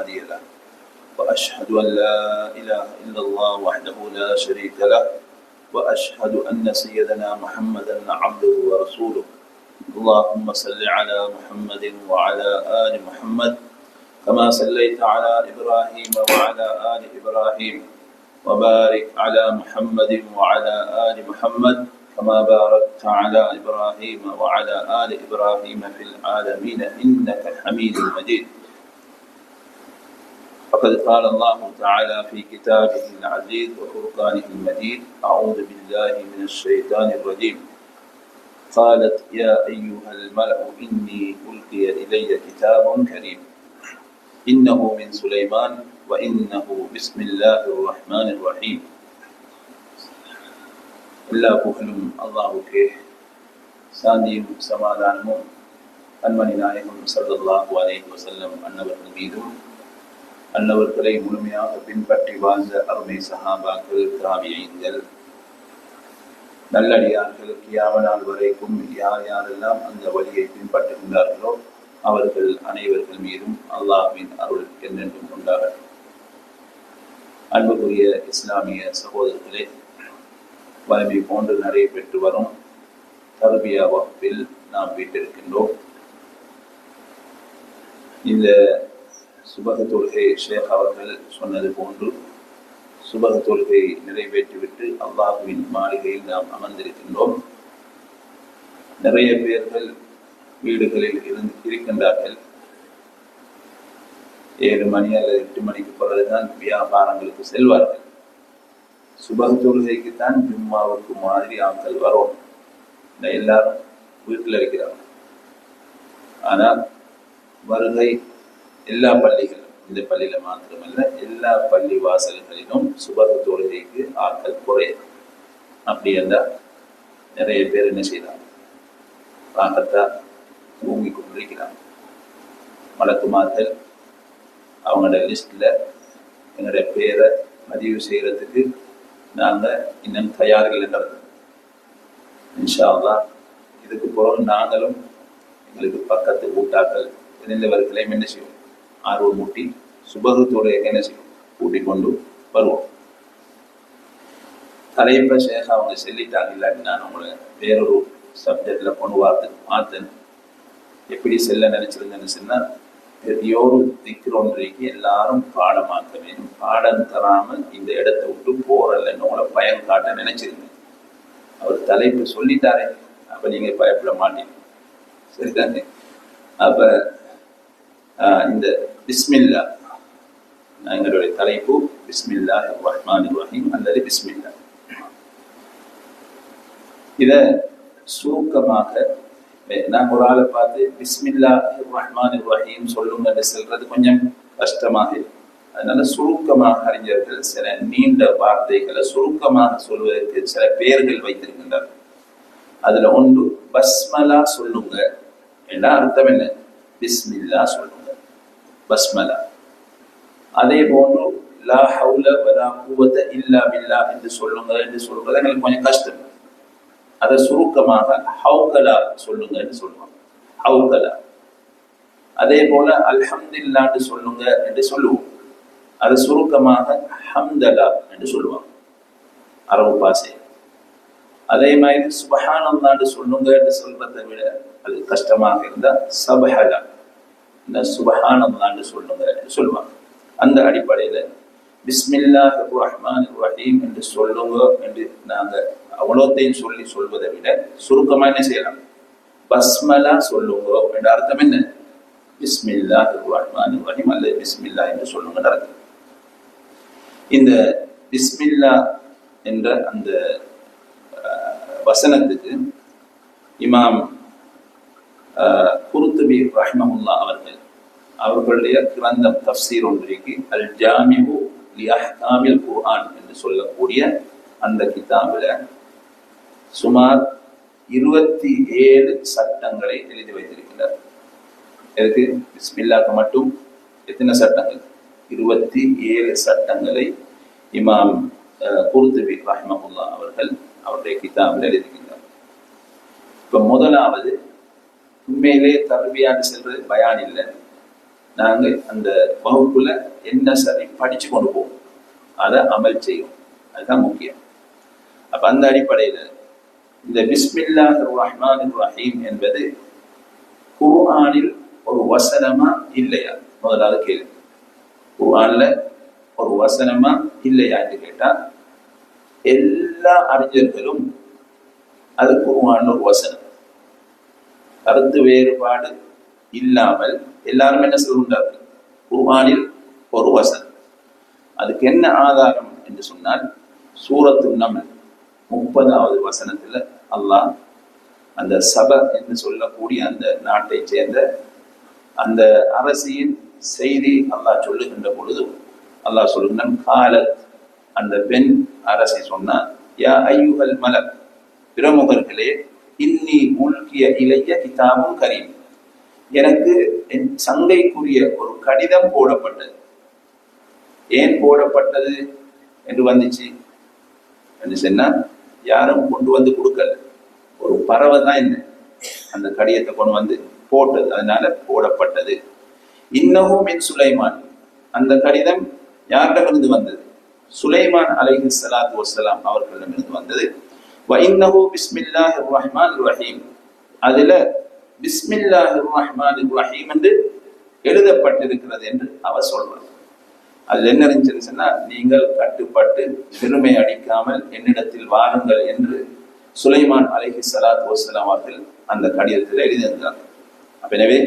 هادي له وأشهد أن لا إله إلا الله وحده لا شريك له وأشهد أن سيدنا محمدا عبده ورسوله اللهم صل على محمد وعلى آل محمد كما صليت على إبراهيم وعلى آل إبراهيم وبارك على محمد وعلى آل محمد كما باركت على إبراهيم وعلى آل إبراهيم في العالمين إنك حميد مجيد. فقد قال الله تعالى في كتابه العزيز وفرقانه المجيد: أعوذ بالله من الشيطان الرجيم. قالت يا أيها الملأ إني ألقي إلي كتاب كريم إنه من سليمان وإنه بسم الله الرحمن الرحيم. எல்லா புகழும் அல்லாஹ்வுக்கே, சாந்தியும் சமாதானமும் அன்மணி நாயகம் ஸல்லல்லாஹு அலைஹி வஸல்லம் அன்னவர்கள் மீதும், அன்னவர்களை முழுமையாக பின்பற்றி வாழ்ந்த அருமை சஹாபாக்கள், தாபியீன்கள், நல்லடியார்கள், கியாம நாள் வரைக்கும் யார் யாரெல்லாம் அந்த வழியை பின்பற்றுகின்றார்களோ அவர்கள் அனைவர்கள் மீதும் அல்லாஹ்வின் அருள் என்றென்றும் உண்டாகட்டும். அன்புக்குரிய இஸ்லாமிய சகோதரர்களே, வலிமை போன்று நடைபெற்று வரும் தர்பியா வகுப்பில் நாம் வீட்டிருக்கின்றோம். இந்த சுபக தொழுகை ஷேக் அவர்கள் சொன்னது போன்று சுபக தொழுகை நிறைவேற்றிவிட்டு அல்லாஹ்வின் மாளிகையில் நாம் அமர்ந்திருக்கின்றோம். நிறைய பேர்கள் வீடுகளில் இருக்கின்றார்கள். 7 மணி அல்லது 8 மணிக்கு பிறகுதான் வியாபாரங்களுக்கு செல்வார்கள். சுபக தொழுகைக்குத்தான் ஜும்மாவுக்கு மாதிரி ஆட்கள் வரும். எல்லாரும் வீட்டில் இருக்கிறாங்க. ஆனால் வருகை எல்லா பள்ளிகளும், இந்த பள்ளியில மாத்திரமல்ல, எல்லா பள்ளி வாசல்களிலும் சுபக தொழுகைக்கு ஆட்கள் குறையும். அப்படி என்றால் நிறைய பேர் என்ன செய்யறாங்க? பார்க்கத்தா தூங்கி கொண்டிருக்கிறாங்க. மலக்குமார்கள் அவங்களோட லிஸ்ட்ல எங்களுடைய பேரை பதிவு செய்யறதுக்கு நாங்கள் இன்னும் தயார்கள் என்றது. இன்ஷா அல்லாஹ் இதுக்கு பிறகு நாங்களும் எங்களுக்கு பக்கத்து கூட்டாக்கள் தெரிந்தவர்களையும் என்ன செய்வோம், ஆர்வம் ஊட்டி சுபகத்தோடைய என்ன செய்வோம், கூட்டிக் கொண்டு வருவோம். தலைப்பை சேக அவங்க சொல்லிட்டாங்க. இல்லாட்டி நான் உங்களை வேறொரு சப்ஜெக்ட்ல கொண்டு வரதுக்கு மாத்தேன். எப்படி செல்ல நினைச்சிருந்தேன்னு சொன்னா, பெரியோரு திக்கிறோன்றைக்கு எல்லாரும் பாடமாக்க வேண்டும். பாடம் தராமல் இந்த இடத்தை விட்டு போறலன்னு உங்களை பயம் காட்ட நினைச்சிருந்தேன். அவர் தலைப்பு சொல்லிட்டாரே, அப்ப நீங்க பயப்பட மாட்டீங்க, சரிதானே? அப்ப இந்த பிஸ்மில்லா, எங்களுடைய தலைப்பு பிஸ்மில்லாஹிர் ரஹ்மானிர் ரஹீம் அல்லது பிஸ்மில்லா. இத சுருக்கமாக நான் ஒரு ஆளை பார்த்து பிஸ்மில்லாஹிர் ரஹ்மானிர் ரஹீம் சொல்லுங்க சொல்றது கொஞ்சம் கஷ்டமாக இருக்கும். அதனால சுருக்கமாக அறிஞர்கள் சில நீண்ட வார்த்தைகளை சுருக்கமாக சொல்வதற்கு சில பெயர்கள் வைத்திருக்கின்றார்கள். அதுல ஒன்று பஸ்மலா சொல்லுங்க என்ற அர்த்தம் என்ன? பிஸ்மில்லா சொல்லுங்க, பஸ்மலா. அதே போன்று லா ஹவுல வலா குவத இல்லா பில்லா என்று சொல்லுங்க என்று சொல்றது எங்களுக்கு கொஞ்சம் கஷ்டம். அதை சுருக்கமாக ஹவுகலா சொல்லுங்க என்று சொல்லுவாங்க, ஹவுகலா. அதே போல அல்ஹம்துலில்லாஹ் சொல்லுங்க என்று சொல்லுவோம். அதை சுருக்கமாக ஹம்தலா என்று சொல்லுவாங்க அரபு பாஷை. அதே மாதிரி சுபஹானல்லாஹ் சொல்லுங்க என்று சொல்றதை விட அது கஷ்டமாக இருந்தால் சபஹலா, இந்த சுபஹானல்லாஹ் சொல்லுங்க என்று சொல்லுவாங்க. அந்த அடிப்படையில பிஸ்மில்லாஹிர் ரஹ்மானிர் ரஹீம் என்று சொல்லுங்க என்று நாங்கள் அவ்வளோத்தையும் சொல்வதை விட சுருக்கமா என்ன செய்யலாம், பஸ்மலா சொல்லுங்க என்ற அர்த்தம் என்ன? பிஸ்மில்லாஹிர் ரஹ்மானிர் ரஹீம் அல்லது பிஸ்மில்லா என்று சொல்லுங்க அர்த்தம். இந்த பிஸ்மில்லா என்ற அந்த வசனத்துக்கு இமாம் குர்துபி ரஹ்மஹுல்லா அவர்களுடைய கிரந்தம் தஃப்சீர் ஒன்றிற்கு அல் ஜாமிஉ லி அஹ்காமில் குர்ஆன் என்று சொல்லக்கூடிய அந்த கிதாபில் சுமார் 27 சட்டங்களை எழுதி வைத்திருக்கிறார். எதுக்கு? பிஸ்மில்லாஹ்க்கு மட்டும் எத்தனை சட்டங்கள்? 27 சட்டங்களை இமாம் குர்துபி ரஹ்மஹுல்லா அவருடைய கிதாபில் எழுதியிருக்கிறார். இப்ப முதலாவது, உண்மையிலே தர்பியான்னு செல்றது பயான் இல்லை, நாங்கள் அந்த வகுப்புல என்ன சரி படிச்சு கொண்டு போவோம், அதை அமல் செய்வோம். அதுதான் முக்கியம். அப்ப அந்த அடிப்படையில இந்த பிஸ்மில்லாஹிர் ரஹ்மானிர் ரஹீம் என்பது குர்ஆனில் ஒரு வசனமா இல்லையா? முதலாவது கேள்வி. குர்ஆன்ல ஒரு வசனமா இல்லையா என்று கேட்டா, எல்லா அறிஞர்களும் அது குர்ஆன்ல ஒரு வசனம், கருத்து வேறுபாடு இல்லாமல் எல்லாரும் என்ன சொல்கின்றார்கள்? குர்ஆனில் ஒரு வசனம். அதுக்கு என்ன ஆதாரம் என்று சொன்னால், சூரத்து நம்ல் 30வது வசனத்துல அல்லாஹ் அந்த சப என்று சொல்லக்கூடிய அந்த நாட்டை சேர்ந்த அந்த அரசியின் செய்தி அல்லாஹ் சொல்லுகின்ற பொழுது அல்லாஹ் சொல்லுகின்றான், காலத், அந்த பெண் அரசி சொன்னார், யா ஐயுகல் மலக், பிரமுகர்களே, இன்னி உல்கிய இளைய கிதாபும் கரீம், எனக்கு என் சங்கைக்குரிய ஒரு கடிதம் போடப்பட்டது. ஏன் போடப்பட்டது என்று வந்துச்சு என்று சொன்னா, யாரும் கொண்டு வந்து கொடுக்கல, ஒரு பறவை தான் என்ன அந்த கடிதத்தை கொண்டு வந்து போட்டது, அதனால போடப்பட்டது. இன்னமும் மின் சுலைமான், அந்த கடிதம் யாரிடமிருந்து வந்தது? சுலைமான் அலைஹிஸ்ஸலாத்து வஸ்ஸலாம் அவர்களிடமிருந்து வந்தது. வ இன்னஹு பிஸ்மில்லாஹிர் ரஹ்மானிர் ரஹீம், அதுல பிஸ்மில்லாஹிர் ரஹ்மானிர் ரஹீம் என்று எழுதப்பட்டிருக்கிறது என்று அவர் சொல்றார். அதுல என்ன இருந்துச்சுன்னு சொன்னா, நீங்கள் கட்டுப்பட்டு பெருமை அடிக்காமல் என்னிடத்தில் வாருங்கள் என்று சுலைமான் அலைஹிஸ்ஸலாத்து வஸ்ஸலாம் அவர்கள் அந்த கடிதத்தில் எழுதியிருந்தார். எனவே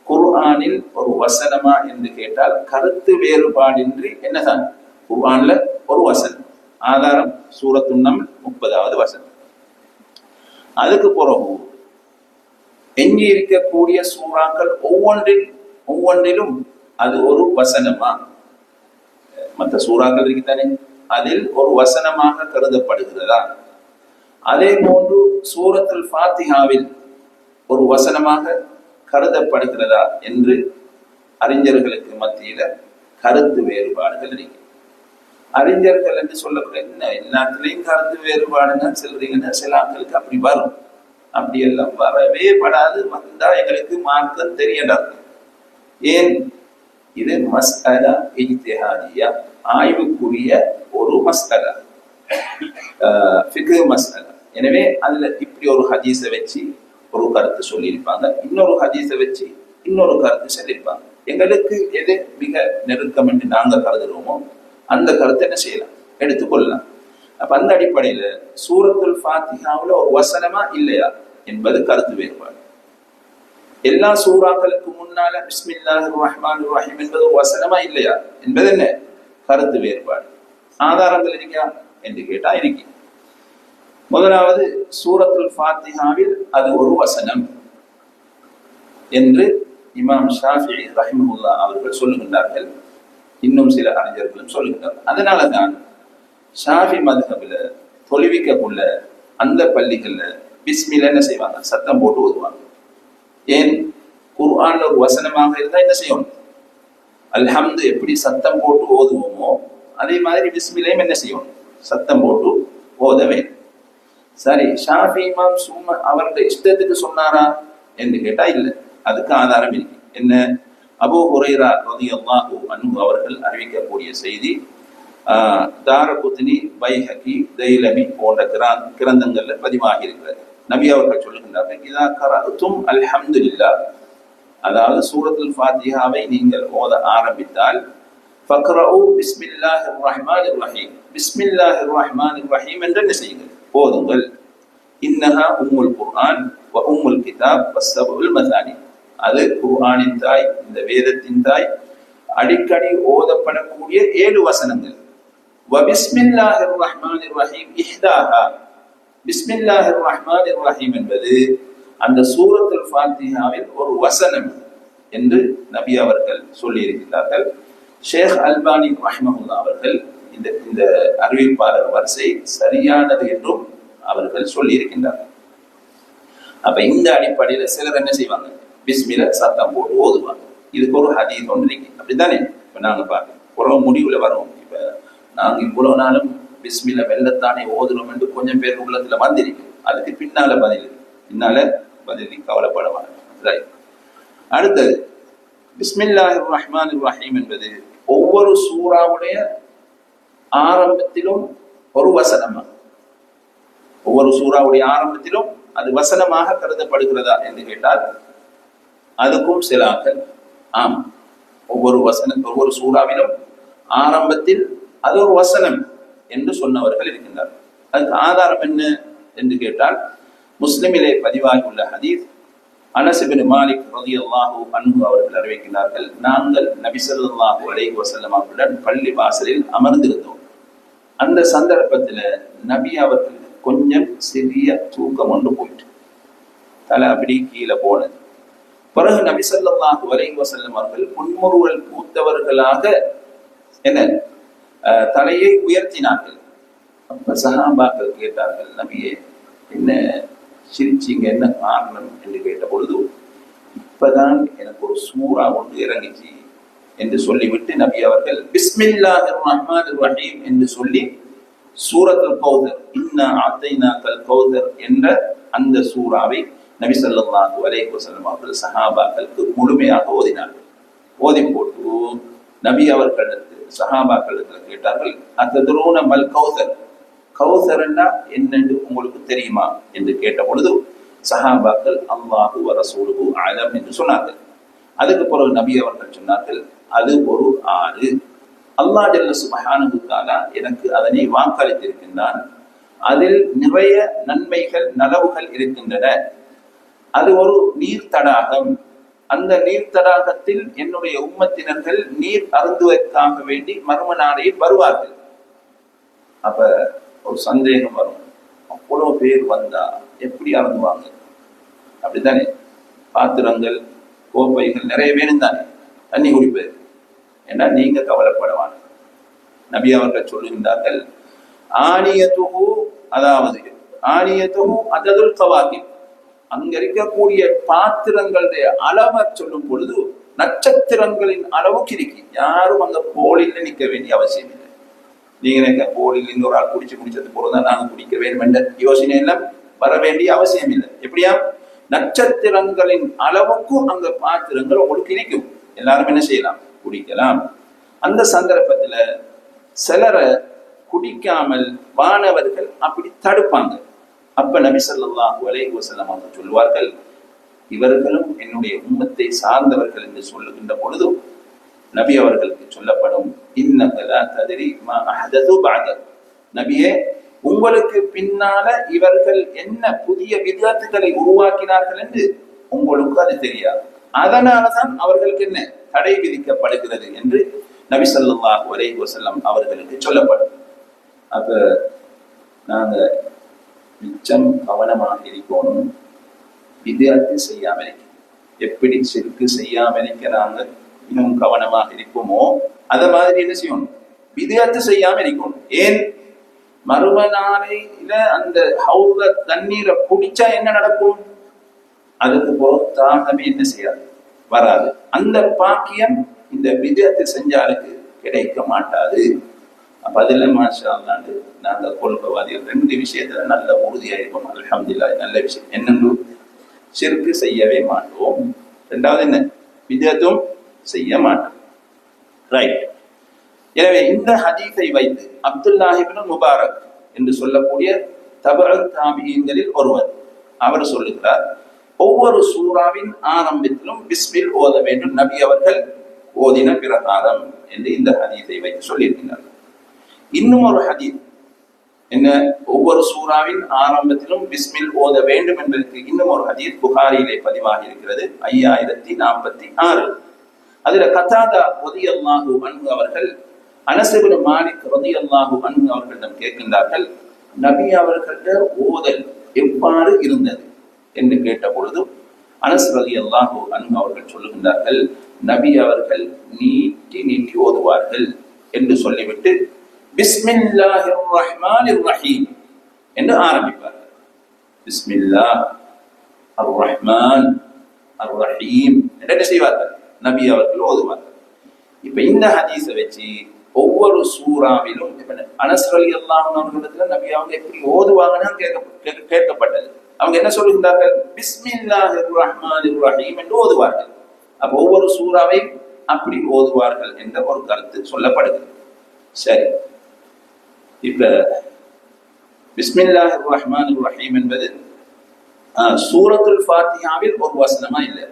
குர்ஆனில் ஒரு வசனமா என்று கேட்டால் கருத்து வேறுபாடின்றி என்னதான் குர்ஆன்ல ஒரு வசனம். ஆதாரம் சூரத்து நம்ல் 30வது வசனம். அதுக்கு பிறகு எஞ்சி இருக்கக்கூடிய சூறாக்கள் ஒவ்வொன்றிலும் அது ஒரு வசனமா, மற்ற சூறாக்கள் இருக்குதானே, அதில் ஒரு வசனமாக கருதப்படுகிறதா? அதே போன்று சூரத்துல் ஃபாத்திஹாவில் ஒரு வசனமாக கருதப்படுகிறதா என்று அறிஞர்களுக்கு மத்தியில கருத்து வேறுபாடுகள் இருக்கு. அறிஞர்கள் என்று சொல்லக்கூடிய என்ன எல்லாத்திலையும் கருத்து வேறுபாடுன்னு சொல்றீங்கன்னா, சில ஆட்களுக்கு அப்படி வரும். அப்படி எல்லாம் வரவே படாது. வந்தா எங்களுக்கு மார்க்கம் தெரியடாது. ஏன்? இது மஸ்அலா இஜ்திஹாதியா, ஆய்வுக்குரிய ஒரு மஸ்அலா, ஃபிக்ஹ் மஸ்அலா. எனவே அதுல இப்படி ஒரு ஹதீஸை வச்சு ஒரு கருத்து சொல்லியிருப்பாங்க, இன்னொரு ஹதீஸை வச்சு இன்னொரு கருத்து சொல்லியிருப்பாங்க. எங்களுக்கு எது மிக நெருக்கம் என்று நாங்க கருதுறோமோ அந்த கருத்தை என்ன செய்யலாம், எடுத்துக்கொள்ளலாம். அப்ப அந்த அடிப்படையில சூரத்துல் ஃபாத்திஹாவுல ஒரு வசனமா இல்லையா என்பது கருத்து வேறுபாடு. எல்லா சூறாக்களுக்கு முன்னால பிஸ்மில்லாஹிர் ரஹ்மானிர் ரஹீம் என்பது ஒரு வசனமா இல்லையா என்பது என்ன கருத்து வேறுபாடு. ஆதாரங்கள் இருக்கா என்று கேட்டா இருக்கு. முதலாவது, சூரத்துல் ஃபாத்திஹாவில் அது ஒரு வசனம் என்று இமாம் ஷாஃபிஈ ரஹிமஹுல்லாஹ் அவர்கள் சொல்லுகின்றார்கள். இன்னும் சில அறிஞர்களும் சொல்லுகின்றார்கள். அதனாலதான் ஷாஃபி மத்ஹபில தொழுவிக்கக்குள்ள அந்த பள்ளிகள்ல பிஸ்மில்ல என்ன செய்வாங்க, சத்தம் போட்டு ஓதுவாங்க. ஏன்? குர்ஆன்ல ஒரு வசனமாக இருந்தா என்ன செய்யணும், அல்ஹம்து எப்படி சத்தம் போட்டு ஓதுவோமோ அதே மாதிரி பிஸ்மில்லையும் என்ன செய்யணும், சத்தம் போட்டு ஓத வேண்டும். சரி, ஷாஃபி இமாம் சும்மா அவருடைய இஷ்டத்துக்கு சொன்னாரா என்று கேட்டா இல்லை. அதுக்கு ஆதாரம் இருக்கு. என்ன? அபூ ஹுரைரா ரலியல்லாஹு அன்ஹு அவர்கள் அறிவிக்கக்கூடிய செய்தி தாரகுத்னி, பைஹகி, தைலமி போன்ற கிரந்தங்கள்ல பதிவாகி இருக்கிறது. நபி அவர்கள் சொல்லுகின்றார்கள், இதா கரஅதும் அல்ஹம்துலில்லாஹ், அதாவது சூரத்துல் ஃபாத்திஹாவை நீங்கள் ஓத ஆரம்பித்தால் ஃபக்ரஉ பிஸ்மில்லாஹிர் ரஹ்மானிர் ரஹீம், பிஸ்மில்லாஹிர் ரஹ்மானிர் ரஹீம் என்று என்ன செய்யுங்கள், ஓதுங்கள். இன்னஹா உம்முல் குர்ஆன் வ உம்முல் கிதாப் வஸ்ஸபுல் மசானி, அது குர்ஆனின் தாய், இந்த வேதத்தின் தாய், அடிக்கடி ஓதப்படக்கூடிய 7 வசனங்கள். வ பிஸ்மில்லாஹிர் ரஹ்மானிர் ரஹீம் இஹ்தாஹா, பிஸ்மில்லாஹிர் ரஹ்மானிர் ரஹீம் என்பது அந்த சூரத்துல் ஃபாத்திஹாவில் ஒரு வசனம் என்று நபி அவர்கள் சொல்லி இருக்கிறார்கள். ஷேக் அல்பானி ரஹ்மஹுல்லாஹ் அவர்கள் இந்த அறிவிப்பாளர் வரிசை சரியானது என்றும் அவர்கள் சொல்லி இருக்கின்றார்கள். அப்ப இந்த அடிப்படையில சிலர் என்ன செய்வாங்க, பிஸ்மில்ல சத்தம் போட்டு ஓதுவாங்க. இதுக்கு ஒரு ஹதீஸ் ஒன்று இருக்கு, அப்படித்தானே? இப்ப நாங்க பார்க்கணும், புறவு முடிவுல வரும். இப்ப நாங்க இவ்வளவு நாளும் பிஸ்மில்ல வெள்ளத்தானே ஓதுறோம் என்று கொஞ்சம் பேர் உள்ளத்துல வந்திருக்கு. அதுக்கு பின்னால பதில் கவலைப்பட வேண்டாம். அடுத்தது, பிஸ்மில்லாஹிர் ரஹ்மானிர் ரஹீம் என்பது ஒவ்வொரு சூறாவுடைய ஆரம்பத்திலும் ஒரு வசனமா, ஒவ்வொரு சூறாவுடைய ஆரம்பத்திலும் அது வசனமாக கருதப்படுகிறதா என்று கேட்டால் அதுக்கும் சிலாக்கள் ஆம், ஒவ்வொரு சூறாவிலும் ஆரம்பத்தில் அது ஒரு வசனம் என்று சொன்னவர்கள் இருக்கின்றார்கள். அதுக்கு ஆதாரம் என்ன என்று கேட்டால் முஸ்லிமிலே பதிவாகியுள்ள ஹதீஸ், அனஸ் இப்னு மாலிக் ரலியல்லாஹு அன்ஹு அவர்கள் அறிவிக்கிறார்கள், நாங்கள் நபி ஸல்லல்லாஹு அலைஹி வஸல்லம் அவர்களுடன் பள்ளி வாசலில் அமர்ந்திருந்தோம். அந்த சந்தர்ப்பத்தில் நபி அவர்களுக்கு கொஞ்சம் சிறிய தூக்கம் ஒன்று போயிட்டு தலை அப்படி கீழே போனது. பிறகு நபி ஸல்லல்லாஹு அலைஹி வஸல்லம் அவர்கள் புன்முறுவல் பூத்தவர்களாக என்ன தலையை உயர்த்தினார்கள். அப்ப சஹாபாக்கள் கேட்டார்கள், நபியே என்ன சிரிச்சிங்க, என்ன காரணம் என்று கேட்ட பொழுது, இப்பதான் எனக்கு ஒரு சூறா ஒன்று இறங்கிச்சு என்று சொல்லிவிட்டு நபி அவர்கள் பிஸ்மில்லாஹிர் ரஹ்மானிர் ரஹீம் என்று சொல்லி சூரத்துல் கௌதர், இன்னா அத்தைனாக்கல் கௌதர் என்ற அந்த சூறாவை நபி ஸல்லல்லாஹு அலைஹி வஸல்லம் அவர்கள் சஹாபாக்களுக்கு முழுமையாக ஓதினார்கள். ஓதி போட்டு நபி அவர்களுக்கு சஹாபாக்களுக்கு கேட்டார்கள், அத்ததுரூன மல் கௌசர், கௌசர்னா என்னென்று உங்களுக்கு தெரியுமா என்று கேட்ட பொழுது சஹாபாக்கள் அல்லாஹு வ ரசூலுஹு அலம் என்று சொன்னார்கள். அதுக்கு பிறகு நபி அவர்கள் சொன்னார்கள், அது ஒரு ஆறு, அல்லாஹ் ஜல்ல சுப்ஹானஹு தஆலா எனக்கு அதனை வாக்களித்திருக்கின்றான், அதில் நிறைய நன்மைகள் நலவுகள் இருக்கின்றன, அது ஒரு நீர் தடாகம், அந்த நீர் தடாகத்தில் என்னுடைய உம்மத்தினர்கள் நீர் அருந்துவதற்காக வேண்டி மர்ம நாளையில் வருவார்கள். அப்ப ஒரு சந்தேகம் வரும், அவ்வளவு பேர் வந்தா எப்படி அருந்துவாங்க? அப்படித்தானே, பாத்திரங்கள் கோப்பைகள் நிறைய வேணும் தானே தண்ணி குடிப்பது. ஏன்னா நீங்க கவலைப்படவான நபி அவர்கள் சொல்லுகின்றார்கள், ஆனியத்துஹு, அதாவது ஆனியத்துஹு அததுல் கவாகிப், அங்க இருக்கக்கூடிய பாத்திரங்களுடைய அளவை சொல்லும் பொழுது நட்சத்திரங்களின் அளவுக்கு இருக்கு. யாரும் அங்க போலில் நிற்க வேண்டிய அவசியம் இல்லை. நீங்க போலில் இன்னொரு ஆள் குடிச்சது போலதான் நாங்க குடிக்க வேண்டும் என்ற யோசனை எல்லாம் வர வேண்டிய அவசியம் இல்லை. எப்படியா நட்சத்திரங்களின் அளவுக்கும் அங்க பாத்திரங்கள் உங்களுக்கு இருக்கும், எல்லாரும் என்ன செய்யலாம், குடிக்கலாம். அந்த சந்தர்ப்பத்துல சிலரை குடிக்காமல் வானவர்கள் அப்படி தடுப்பாங்க. அப்ப நபி ஸல்லல்லாஹு அலைஹி வஸல்லம் அவர்கள் சொல்வார்கள், இவர்களும் என்னுடைய உம்மத்தை சார்ந்தவர்கள் என்று சொல்லுகின்ற பொழுது நபி அவர்களுக்கு சொல்லப்படும், இன்னக லா தத்ரி மா அஹதது பஅதக், நபியே உங்களுக்கு பின்னால இவர்கள் என்ன புதிய விதத்துகளை உருவாக்கினார்கள் என்று உங்களுக்கு அது தெரியாது, அதனாலதான் அவர்களுக்கு என்ன தடை விதிக்கப்படுகிறது என்று நபி ஸல்லல்லாஹு அலைஹி வஸல்லம் அவர்களுக்கு சொல்லப்படும். அப்ப நாங்க மிச்சம் கவனமாக இருக்கணும், விதத்து செய்யாமல் இருக்க. எப்படி சிறுக்கு செய்யாமல் இருக்க நாங்க இன்னும் கவனமாக இருப்போமோ அத மாதிரி என்ன செய்யணும், விதத்து செய்யாமல் இருக்கணும். ஏன், மறும நாளையில அந்த ஹவுல தண்ணீரை குடிச்சா என்ன நடக்கும், அதுக்கு பொறுத்தாகவே என்ன செய்யாது, வராது. அந்த பாக்கியம் இந்த விதத்தை செஞ்சாலுக்கு கிடைக்க மாட்டாது. அப்ப அதுல மாஷா அல்லாஹ் நாங்க கொள்கைவாதிகள் ரெண்டு விஷயத்துல நல்ல உறுதியா இருப்போம். அல்ஹம்துலில்லாஹ், நல்ல விஷயம் என்னென்று ஷிர்க் செய்யவே மாட்டோம், ரெண்டாவது என்ன விதத்தும் செய்ய மாட்டோம். ரைட். எனவே இந்த ஹதீஸை வைத்து அப்துல்லாஹ் இப்னு முபாரக் என்று சொல்லக்கூடிய தபஅ தாபிஈன்களில் ஒருவர் அவர் சொல்லுகிறார், ஒவ்வொரு சூறாவின் ஆரம்பத்திலும் பிஸ்மில் ஓத வேண்டும் நபி அவர்கள் ஓதின பிரகாரம் என்று இந்த ஹதீஸை வைத்து சொல்லியிருக்கிறார். இன்னும் ஒரு ஹதீஸ் என்ன, ஒவ்வொரு சூறாவின் ஆரம்பத்திலும் பிஸ்மில் ஓத வேண்டும் என்பதற்கு இன்னும் ஒரு ஹதீஸ் புகாரியிலே பதிவாகி இருக்கிறது, 5046. அதுல கதாதா ரலியல்லாஹு அன்ஹு அவர்கள் அனஸ் இப்னு மாலிக் ரலியல்லாஹு அன்ஹு அவர்களிடம் கேட்கின்றார்கள், நபி அவர்களுடைய ஓதல் எவ்வாறு இருந்தது என்று கேட்ட பொழுது அனஸ் ரலியல்லாஹு அன்ஹு அவர்கள் சொல்லுகின்றார்கள், நபி அவர்கள் நீட்டி நீட்டி ஓதுவார்கள் என்று சொல்லிவிட்டு பிஸ்மில்லாஹிர் ரஹ்மானிர் ரஹீம் என்று ஆரம்பிப்பார்கள். பிஸ்மில்லாஹ் அர் ரஹ்மான் அர் ரஹீம் என்று செய்வார்கள், நபி அவர்கள் ஓதுவார்கள். இப்ப இந்த ஹதீஸை வச்சு ஒவ்வொரு சூறாவிலும் அனஸ் ரலியல்லாஹு அன்ஹு அவர்களிடத்துல நபி அவங்க எப்படி ஓதுவாங்கன்னு கேட்கப்பட்டது. அவங்க என்ன சொல்லுகின்றார்கள், பிஸ்மில்லாஹிர் ரஹ்மானிர் ரஹீம் என்று ஓதுவார்கள். அப்ப ஒவ்வொரு சூறாவை அப்படி ஓதுவார்கள் என்ற ஒரு கருத்து சொல்லப்படுகிறது. சரி, இப்ப பிஸ்மில்லாஹிர் ரஹ்மானிர் ரஹீம் என்பது சூரத்துல் ஃபாத்திஹாவில் ஒரு வசனமா இல்லை.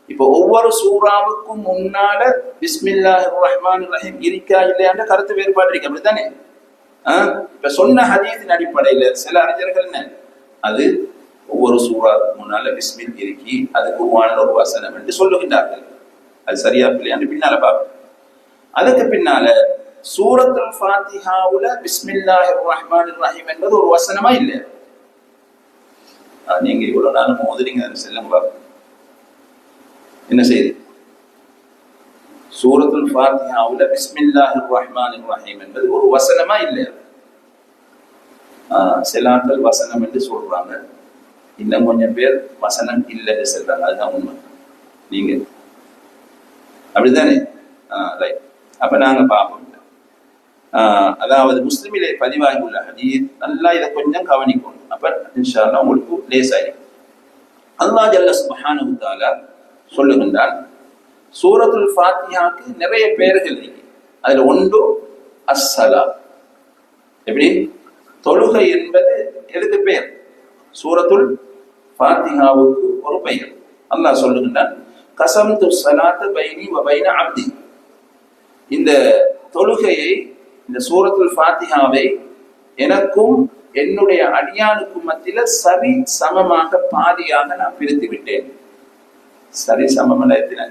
இப்ப ஒவ்வொரு சூறாவுக்கும் முன்னால பிஸ்மில்லாஹிர் ரஹ்மானிர் ரஹீம் இருக்கா இல்லையான்ற கருத்து வேறுபாடு இருக்கு, அப்படித்தானே? இப்ப சொன்ன ஹதீஸின் அடிப்படையில சில அறிஞர்கள் என்ன அது ஒவ்வொரு சூறாவுக்கு முன்னால பிஸ்மில் இருக்கி அது குர்ஆன்ல ஒரு வசனம் என்று சொல்லுகின்றார்கள். அது சரியா இல்லையான்னு பின்னால பார்ப்போம். அதுக்கு பின்னால சூரத்துல் ஃபாத்திஹாவுல பிஸ்மில்லாஹிர் ரஹ்மானிர் ரஹீம் என்பது ஒரு வசனமா இல்லை. நீங்க இவ்வளவு நாளும் மோதுறீங்க செல்லம் பார்ப்போம். என்ன செய்யுது? சூரத்துல் ஃபாத்திஹாவுல பிஸ்மில்லாஹிர் ரஹ்மானிர் ரஹீம் என்பது ஒரு வசனமா இல்லை. சிலாக்கள் வசனம் என்று சொல்றாங்க, இன்னும் கொஞ்சம் பேர் வசனம் இல்லைன்னு சொல்றாங்க. அதுதான் உண்மை. நீங்க அப்படித்தானே? ரைட். அப்ப நாங்க பார்ப்போம். அதாவது முஸ்லிமிலே பதிவாகி உள்ள ஹதீஸ் நல்லா இதை கொஞ்சம் கவனிக்கணும். அப்ப இன்ஷா அல்லாஹ் உங்களுக்கு லேசாயிடும். அல்லாஹ் ஜல்ல சுப்ஹானஹு வ தஆலா சொல்லுகின்றான், சூரத்துல் ஃபாத்திஹாக்கு நிறைய பெயர்கள் இருக்கு. அதுல ஒன்று அஸ்ஸலா. எப்படி? தொழுகை என்பது எதுக்கு பெயர்? சூரத்துல் ஃபாத்திஹாவுக்கு ஒரு பெயர். அல்லாஹ் சொல்லுகின்றான், கஸம்து ஸலாத பைனி வ பைன அப்தி. இந்த தொழுகையை, இந்த சூரத்துல் ஃபாத்திஹாவை எனக்கும் என்னுடைய அடியானுக்கும் மத்தியில சரி சமமாக பாதியாக நான் பிரித்து விட்டேன். சரி சமம் எத்தனை?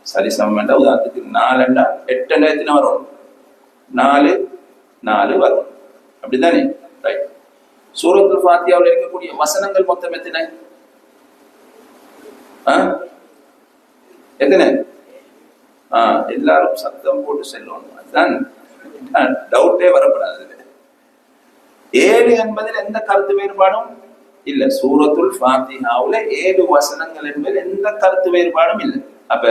சரி சமம் என்ற உதாரணத்துக்கு 4 8 எத்தனை வரும்? 4 வரும், அப்படித்தானே? ரைட். சூரத்துல் ஃபாத்திஹாவில் இருக்கக்கூடிய வசனங்கள் மொத்தம் எத்தனை? எத்தனை? எல்லாரும் சத்தம் போட்டு செல்லணும், அதுதான் டவுட்டே வரப்படாது. 7 என்பதில் எந்த கருத்து வேறுபாடும் இல்ல. சூரத்துல் ஃபாத்திஹாவுல 7 வசனங்கள் என்பதில் எந்த கருத்து வேறுபாடும் இல்லை. அப்ப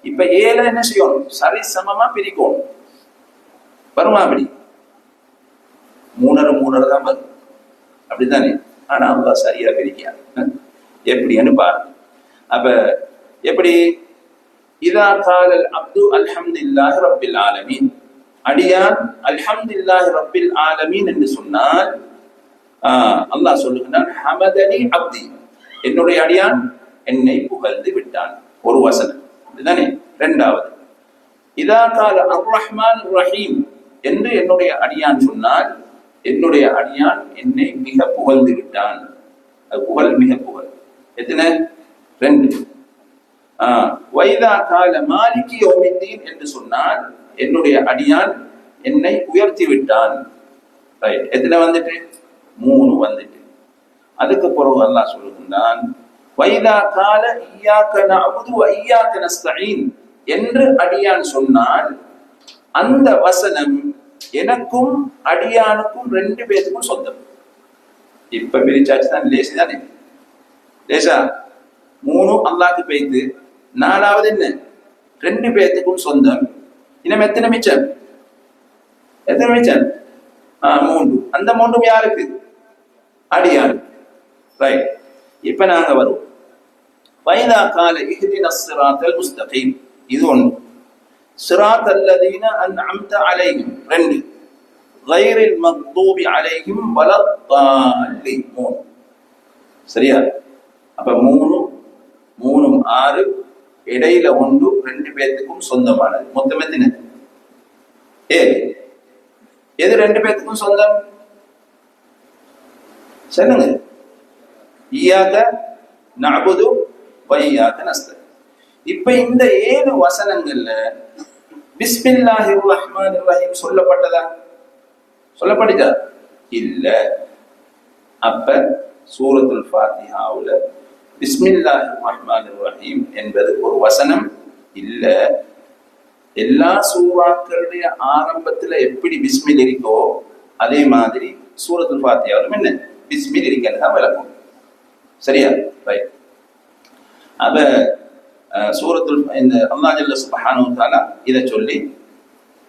இப்ப 7 என்ன செய்யணும்? சரி சமமா பிரிக்கணும். வருமா? அப்படி 3 தான் வரும், அப்படித்தானே? ஆனா அவங்க சரியா பிரிக்க எப்படின்னு பாருங்க. அப்ப எப்படி? இதா காலல் அப்து அல்ஹம்துலில்லாஹி ரப்பில் ஆலமீன், அடியான் அல்ஹம்துலில்லாஹி ரப்பில் ஆலமீன் என்று சொன்னால் அல்லாஹ் சொல்லுகிறான், ஹமதனி அப்தி, என்னுடைய அடியான் என்னை புகழ்ந்து விட்டான். ஒரு வசனம், இதுதானே? இரண்டாவது, இதா கால அர் ரஹ்மான் ரஹீம் என்று என்னுடைய அடியான் சொன்னால், என்னுடைய அடியான் என்னை மிக புகழ்ந்து விட்டான். அது புகழ், மிக புகழ். எத்தனை? 2. வைதா கால மாலிகி யௌமித்தீன் என்று சொன்னால், என்னுடைய அடியான் என்னை உயர்த்தி விட்டான். ரைட். எத்தனை வந்துட்டு? 3 வந்துட்டு. அதுக்கு பிறகு அல்லாஹ் சொல்லுகின்றான், வைதா கால இய்யாக நஅபுது வ இய்யாக நஸ்தஈன் என்று அடியான் சொன்னால், அந்த வசனம் எனக்கும் அடியானுக்கும் 2 பேருக்கும் சொந்தம். இப்ப பிரிச்சாச்சு தான், லேசி தானே? லேசா? 3 அல்லாஹ்க்கு பேய்த்து, 4வது என்ன? 2 பேருக்கும் சொந்தம். இன்னும் எத்தனை மிச்சம்? எத்தனை மிச்சம்? 3. அந்த 3 யாருக்கு? அடியானுக்கு. ரைட். இப்ப நாங்க வருவோம். வைதா கால இஹ்தினஸ் ஸிராத்தல் முஸ்தகீம், இது 1. ஸிராத்தல் லதீன அன்அம்த அலைஹிம் 2. கைரில் மக்தூபி அலைஹிம் வலத்தாலின் 3. சரியா? அப்ப 3 6, இடையில 1, 2 பேருக்கும் சொந்தமானது. மொத்தம் எத்தனை? 7. எது 2 பேருக்கும் சொந்தம்? சொல்லுங்க. இய்யாக நஅபுது வ இய்யாக நஸ்தஈன். இப்ப இந்த 7 வசனங்கள்ல பிஸ்மில்லாஹிர் ரஹ்மானிர் ரஹீம் சொல்லப்பட்டதா? சொல்லப்பட்டதா? இல்ல. அப்ப சூரத்துல் ஃபாத்திஹாவுல பிஸ்மில்லாஹிர் ரஹ்மானிர் ரஹீம் என்பது ஒரு வசனம் இல்ல. எல்லா சூறாக்களுடைய ஆரம்பத்துல எப்படி பிஸ்மில் இருக்கோ அதே மாதிரி சூரத்துல் ஃபாத்திஹாவிலும் என்ன பிஸ்மில் இருக்கிறதா விளக்கும். சரியா? ரைட். அப்ப சூரத்துல் இந்த அல்லாஹ் ஜல்ல சுப்ஹானஹு வ தஆலா இத சொல்லி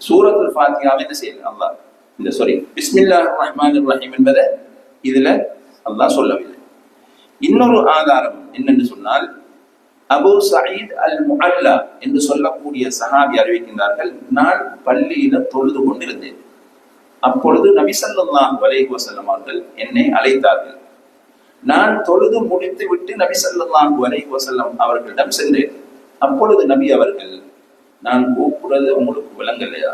சூரத்துல் ஃபாத்திஹாவை என்ன செய்யணும்? அல்லாஹ் இந்த பிஸ்மில்லாஹிர் ரஹ்மானிர் ரஹீம் என்பதை இதுல அல்லாஹ் சொல்லவில்லை. இன்னொரு ஆதாரம் என்னென்று சொன்னால், அபு சயீத் அல் முஅல்லா என்று சொல்லக்கூடிய சஹாபி அறிவிக்கின்றார்கள், நான் பள்ளியில தொழுது கொண்டிருந்தேன். அப்பொழுது நபி ஸல்லல்லாஹு அலைஹி வஸல்லம் அவர்கள் என்னை அழைத்தார்கள். நான் தொழுது முடித்து விட்டு நபி ஸல்லல்லாஹு அலைஹி வஸல்லம் அவர்களிடம் சென்றேன். அப்பொழுது நபி அவர்கள், நான் கூப்பிடுறது உங்களுக்கு விளங்கலையா?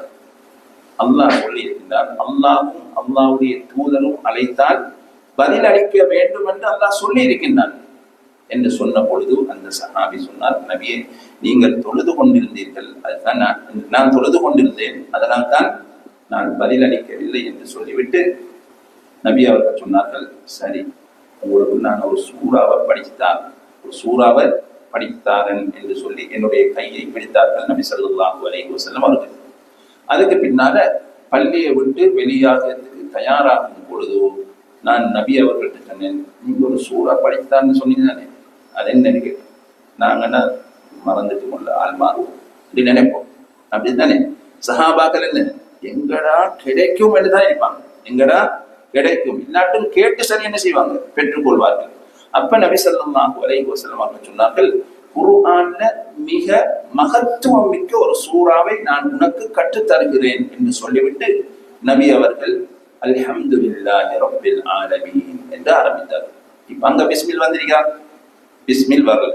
அல்லாஹ் சொல்லி இருக்கின்றார், அல்லாஹும் அல்லாஹ்வுடைய தூதரும் அழைத்தால் பதில் அளிக்க வேண்டும் என்று அல்லாஹ் சொல்லி இருக்கின்றான் என்று சொன்ன பொழுது அந்த சஹாபி சொன்னார், நபியே, நீங்கள் தொழுது கொண்டிருந்தீர்கள், அதுதான் நான் தொழுது கொண்டிருந்தேன், அதனால் தான் நான் பதில் அளிக்கவில்லை என்று சொல்லிவிட்டு நபி அவர்கள் சொன்னார்கள், சரி, உங்களுக்கு நான் ஒரு சூறாவை படித்தாரன் என்று சொல்லி என்னுடைய கையை பிடித்தார்கள் நபி ஸல்லல்லாஹு அலைஹி வஸல்லம் அவர்கள். அதுக்கு பின்னால பள்ளியை விட்டு வெளியாகிறதுக்கு தயாராகும் பொழுது நான் நபி அவர்கள்ட்ட சொன்னேன், நீங்க ஒரு சூறா படித்தான்னு சொன்னீங்க தானே, அது என்ன கேட்டேன். நாங்கன்னா மறந்துட்டு கொள்ள ஆள் மாறுவோம் அப்படி நினைப்போம், அப்படித்தானே? சஹாபாக்கள் என்ன எங்கடா கிடைக்கும் என்றுதான் இருப்பாங்க, எங்கடா கிடைக்கும், இல்லாட்டும் கேட்டு சரி என்ன செய்வாங்க, பெற்றுக்கொள்வார்கள். அப்ப நபி ஸல்லல்லாஹு அலைஹி வஸல்லம் அவர்கள் சொன்னார்கள், குர்ஆன்ல மிக மகத்துவம் மிக்க ஒரு சூறாவை நான் உனக்கு கற்றுத் தருகிறேன் என்று சொல்லிவிட்டு நபி அவர்கள் அல்ஹம்துலில்லாஹி ரப்பில் ஆலமீன் என்று ஆரம்பித்தார்கள். இப்ப அங்க பிஸ்மில் வந்திருக்கா? பிஸ்மில் வரல.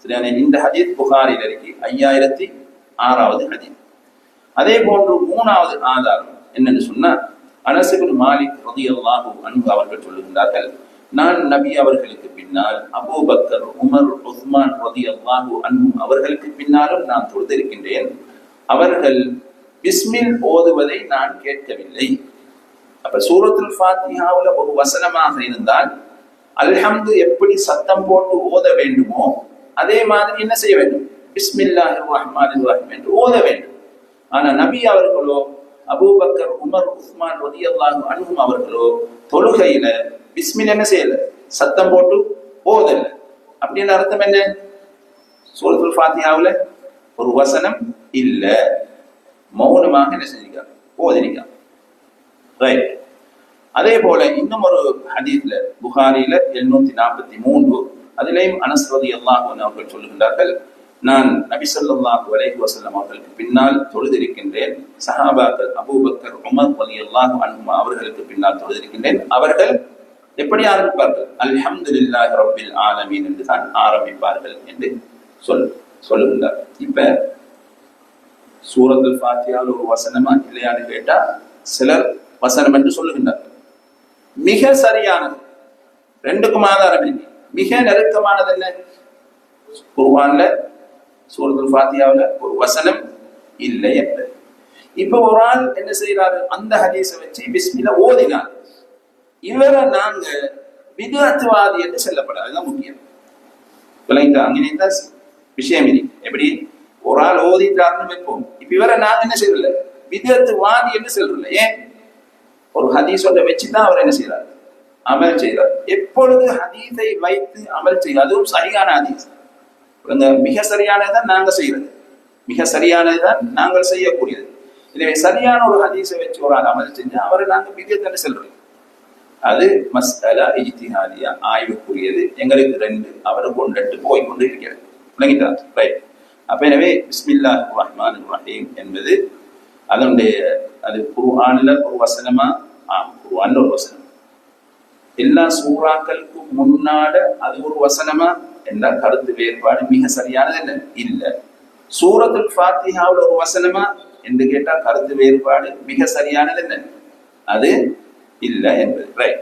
சரியான இந்த ஹதீஸ் புகாரில் இருக்கு, 5006வது ஹதீஸ். அதே போன்று 3வது ஆதாரம் என்னன்னு சொன்னா, அனஸ் இப்னு மாலிக் ரலியல்லாஹு அன்ஹு அவர்கள் சொல்லுகின்றார்கள், நான் நபி அவர்களுக்கு பின்னால் அபூபக்கர், உமர், உஸ்மான் ரலியல்லாஹு அன்ஹும் அவர்களுக்கு பின்னாலும் நான் தொழுதிருக்கின்றேன். அவர்கள் பிஸ்மில் ஓதுவதை நான் கேட்கவில்லை. அப்ப சூரத்துல் ஃபாத்திஹாவுல ஒரு வசனமாக இருந்தால் அல்ஹம்து எப்படி சத்தம் போட்டு ஓத வேண்டுமோ அதே மாதிரி என்ன செய்ய வேண்டும், பிஸ்மில்லாஹிர் ரஹ்மானிர் ரஹீம் என்று ஓத வேண்டும். ஆனா நபி அவர்களோ அபூபக்கர், உமர், உஸ்மான் ரலியல்லாஹு அன்ஹும் அவர்களோ தொழுகையில பிஸ்மில் என்ன செய்யல, சத்தம் போட்டு ஓதல. அப்படின்னு அர்த்தம் என்ன? சூரத்துல் ஃபாத்திஹாவுல ஒரு வசனம் இல்ல, மௌனமாக என்ன செஞ்சிருக்காங்க, ஓதிருக்காங்க. ரைட். அதே போல இன்னும் ஒரு ஹதீஸ்ல புகாரில 743 அதிலேயும் அனஸ் ரலியல்லாஹு அன்ஹு அவர்கள் சொல்லுகின்றார்கள், நான் நபி ஸல்லல்லாஹு அலைஹி வஸல்லம் அவர்களுக்கு பின்னால் தொழுதிருக்கின்றேன். சஹாபாக்கள் அபூபக்கர், உமர் ரலியல்லாஹு அன்ஹும் அவர்களுக்கு பின்னால் தொழுதிருக்கின்றேன். அவர்கள் எப்படி ஆரம்பிப்பார்கள், அல்ஹம்துலில்லாஹி ரப்பில் ஆலமீன் என்று தான் ஆரம்பிப்பார்கள் என்று சொல்லுகின்றார். இப்ப சூரத்துல் ஃபாத்திஹாவில் ஒரு வசனமா இல்லையான்னு கேட்டா சிலர் வசனம் என்று சொல்லுகின்றார்கள். மிக சரியானது, ரெண்டுக்கும் ஆதாரம் இல்லை. மிக நெருக்கமானது என்ன? குர்ஆன்ல சூரத்துல் ஃபாத்திஹாவுல ஒரு வசனம் இல்லை என்று. இப்ப ஒரு ஆள் என்ன செய்யறாரு, அந்த ஹதீஸை வச்சு பிஸ்மில்ல ஓதினார். இவரை நாங்க வித்அத்வாதி என்று சொல்லப்படாது, அதுதான் முக்கியம். விளங்கிட்டா? அங்கேதான் விஷயம் இல்லை. எப்படி ஒரு ஆள் ஓதிட்டாருன்னு வைப்போம், இப்ப இவரை நாங்க என்ன செய்யறல, வித்அத்வாதி என்று சொல்றல. ஏன்? ஒரு ஹதீஸ் ஒன்றை வச்சுதான் அவர் என்ன செய்யறாரு, அமல் செய்யறார். எப்பொழுது ஹதீஸை வைத்து அமல் செய்ய, அதுவும் சரியான ஹதீஸ், மிக சரியானதுதான் நாங்க செய்யறது, மிக சரியானதுதான் நாங்கள் செய்யக்கூடியது. எனவே சரியான ஒரு ஹதீஸை வச்சு ஒரு ஆள் அமல் செஞ்சா அவரை நாங்க வித்அத் சொல்றோம். அது மஸ்அலா இஜ்திஹாதியா, ஆய்வுக்குரியது. எங்களுக்கு 2 அவரை கொண்டு போய் கொண்டு இருக்கிறது. விளங்கிட்டார்? ரைட். அப்ப எனவே பிஸ்மில்லாஹிர் ரஹ்மானிர் ரஹீம் என்பது அதனுடைய அது குர்ஆன்ல ஒரு வசனமா, குர்ஆன்ல ஒரு வசனம். எல்லா சூறாக்களுக்கும் முன்னால அது ஒரு வசனமா என்ற கருத்து வேறுபாடு மிக சரியானது என்ன இல்ல. சூரத்துல் ஃபாத்திஹாவுல ஒரு வசனமா என்று கேட்டா கருத்து வேறுபாடு மிக சரியானது என்ன, அது இல்ல என்பது. ரைட்.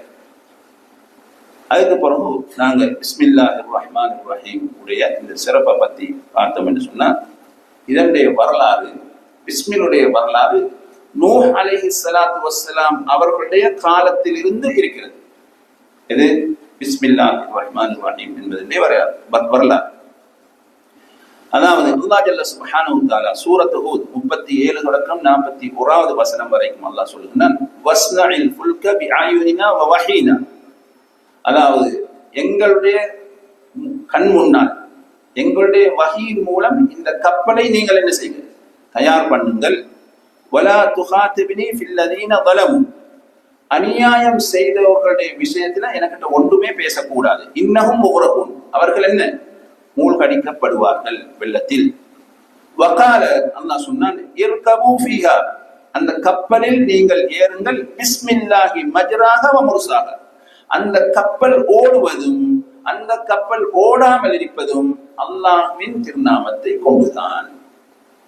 அதுக்கு பிறகு நாங்க பிஸ்மில்லாஹிர் ரஹ்மானிர் ரஹீம் உடைய இந்த சிறப்பை பத்தி பார்த்தோம் என்று சொன்னா, இதனுடைய வரலாறு, பிஸ்மிலுடைய வரலாறு நூஹ் அலைஹிஸ்ஸலாத்து வஸ்ஸலாம் அவர்களுடைய காலத்தில் இருந்து இருக்கிறது. இது பிஸ்மில்லாஹிர் ரஹ்மானிர் ரஹீம் என்பதே வரலாறு. அதாவது அல்லாஹ் ஜல்ல சுப்ஹானஹு வ தஆலா சூரத் ஹூத் 37 தொடக்கம் 41வது வசனம் வரைக்கும் அல்லாஹ் சொல்லுகிறான், வஸ்னஇல் ஃபுல்க பிஅயுனினா வ வஹீனா. அதாவது எங்களுடைய கண் முன்னால் எங்களுடைய வஹீயின் மூலம் இந்த கப்பலை நீங்கள் என்ன செய்யுங்க, தயார் பண்ணுங்கள். வலா துகாத்திபினி ஃபில்லதீன ஸலமு, அநியாயம் செய்தவர்களுடைய விஷயத்துல எனக்கிட்ட ஒன்றுமே பேசக்கூடாது. இன்னஹும் முக்ரகூன், அவர்கள் என்ன மூழ்கடிக்கப்படுவார்கள் வெள்ளத்தில். வகால அல்லாஹ் சொன்னான், இர்கபூ ஃபீஹா, அந்த கப்பலில் நீங்கள் ஏறுங்கள், பிஸ்மில்லாஹி மஜ்ராஹ வ முர்சாஹ, அந்த கப்பல் ஓடுவதும் அந்த கப்பல் ஓடாமல் இருப்பதும் அல்லாஹ்வின் திருநாமத்தை கொண்டுதான்.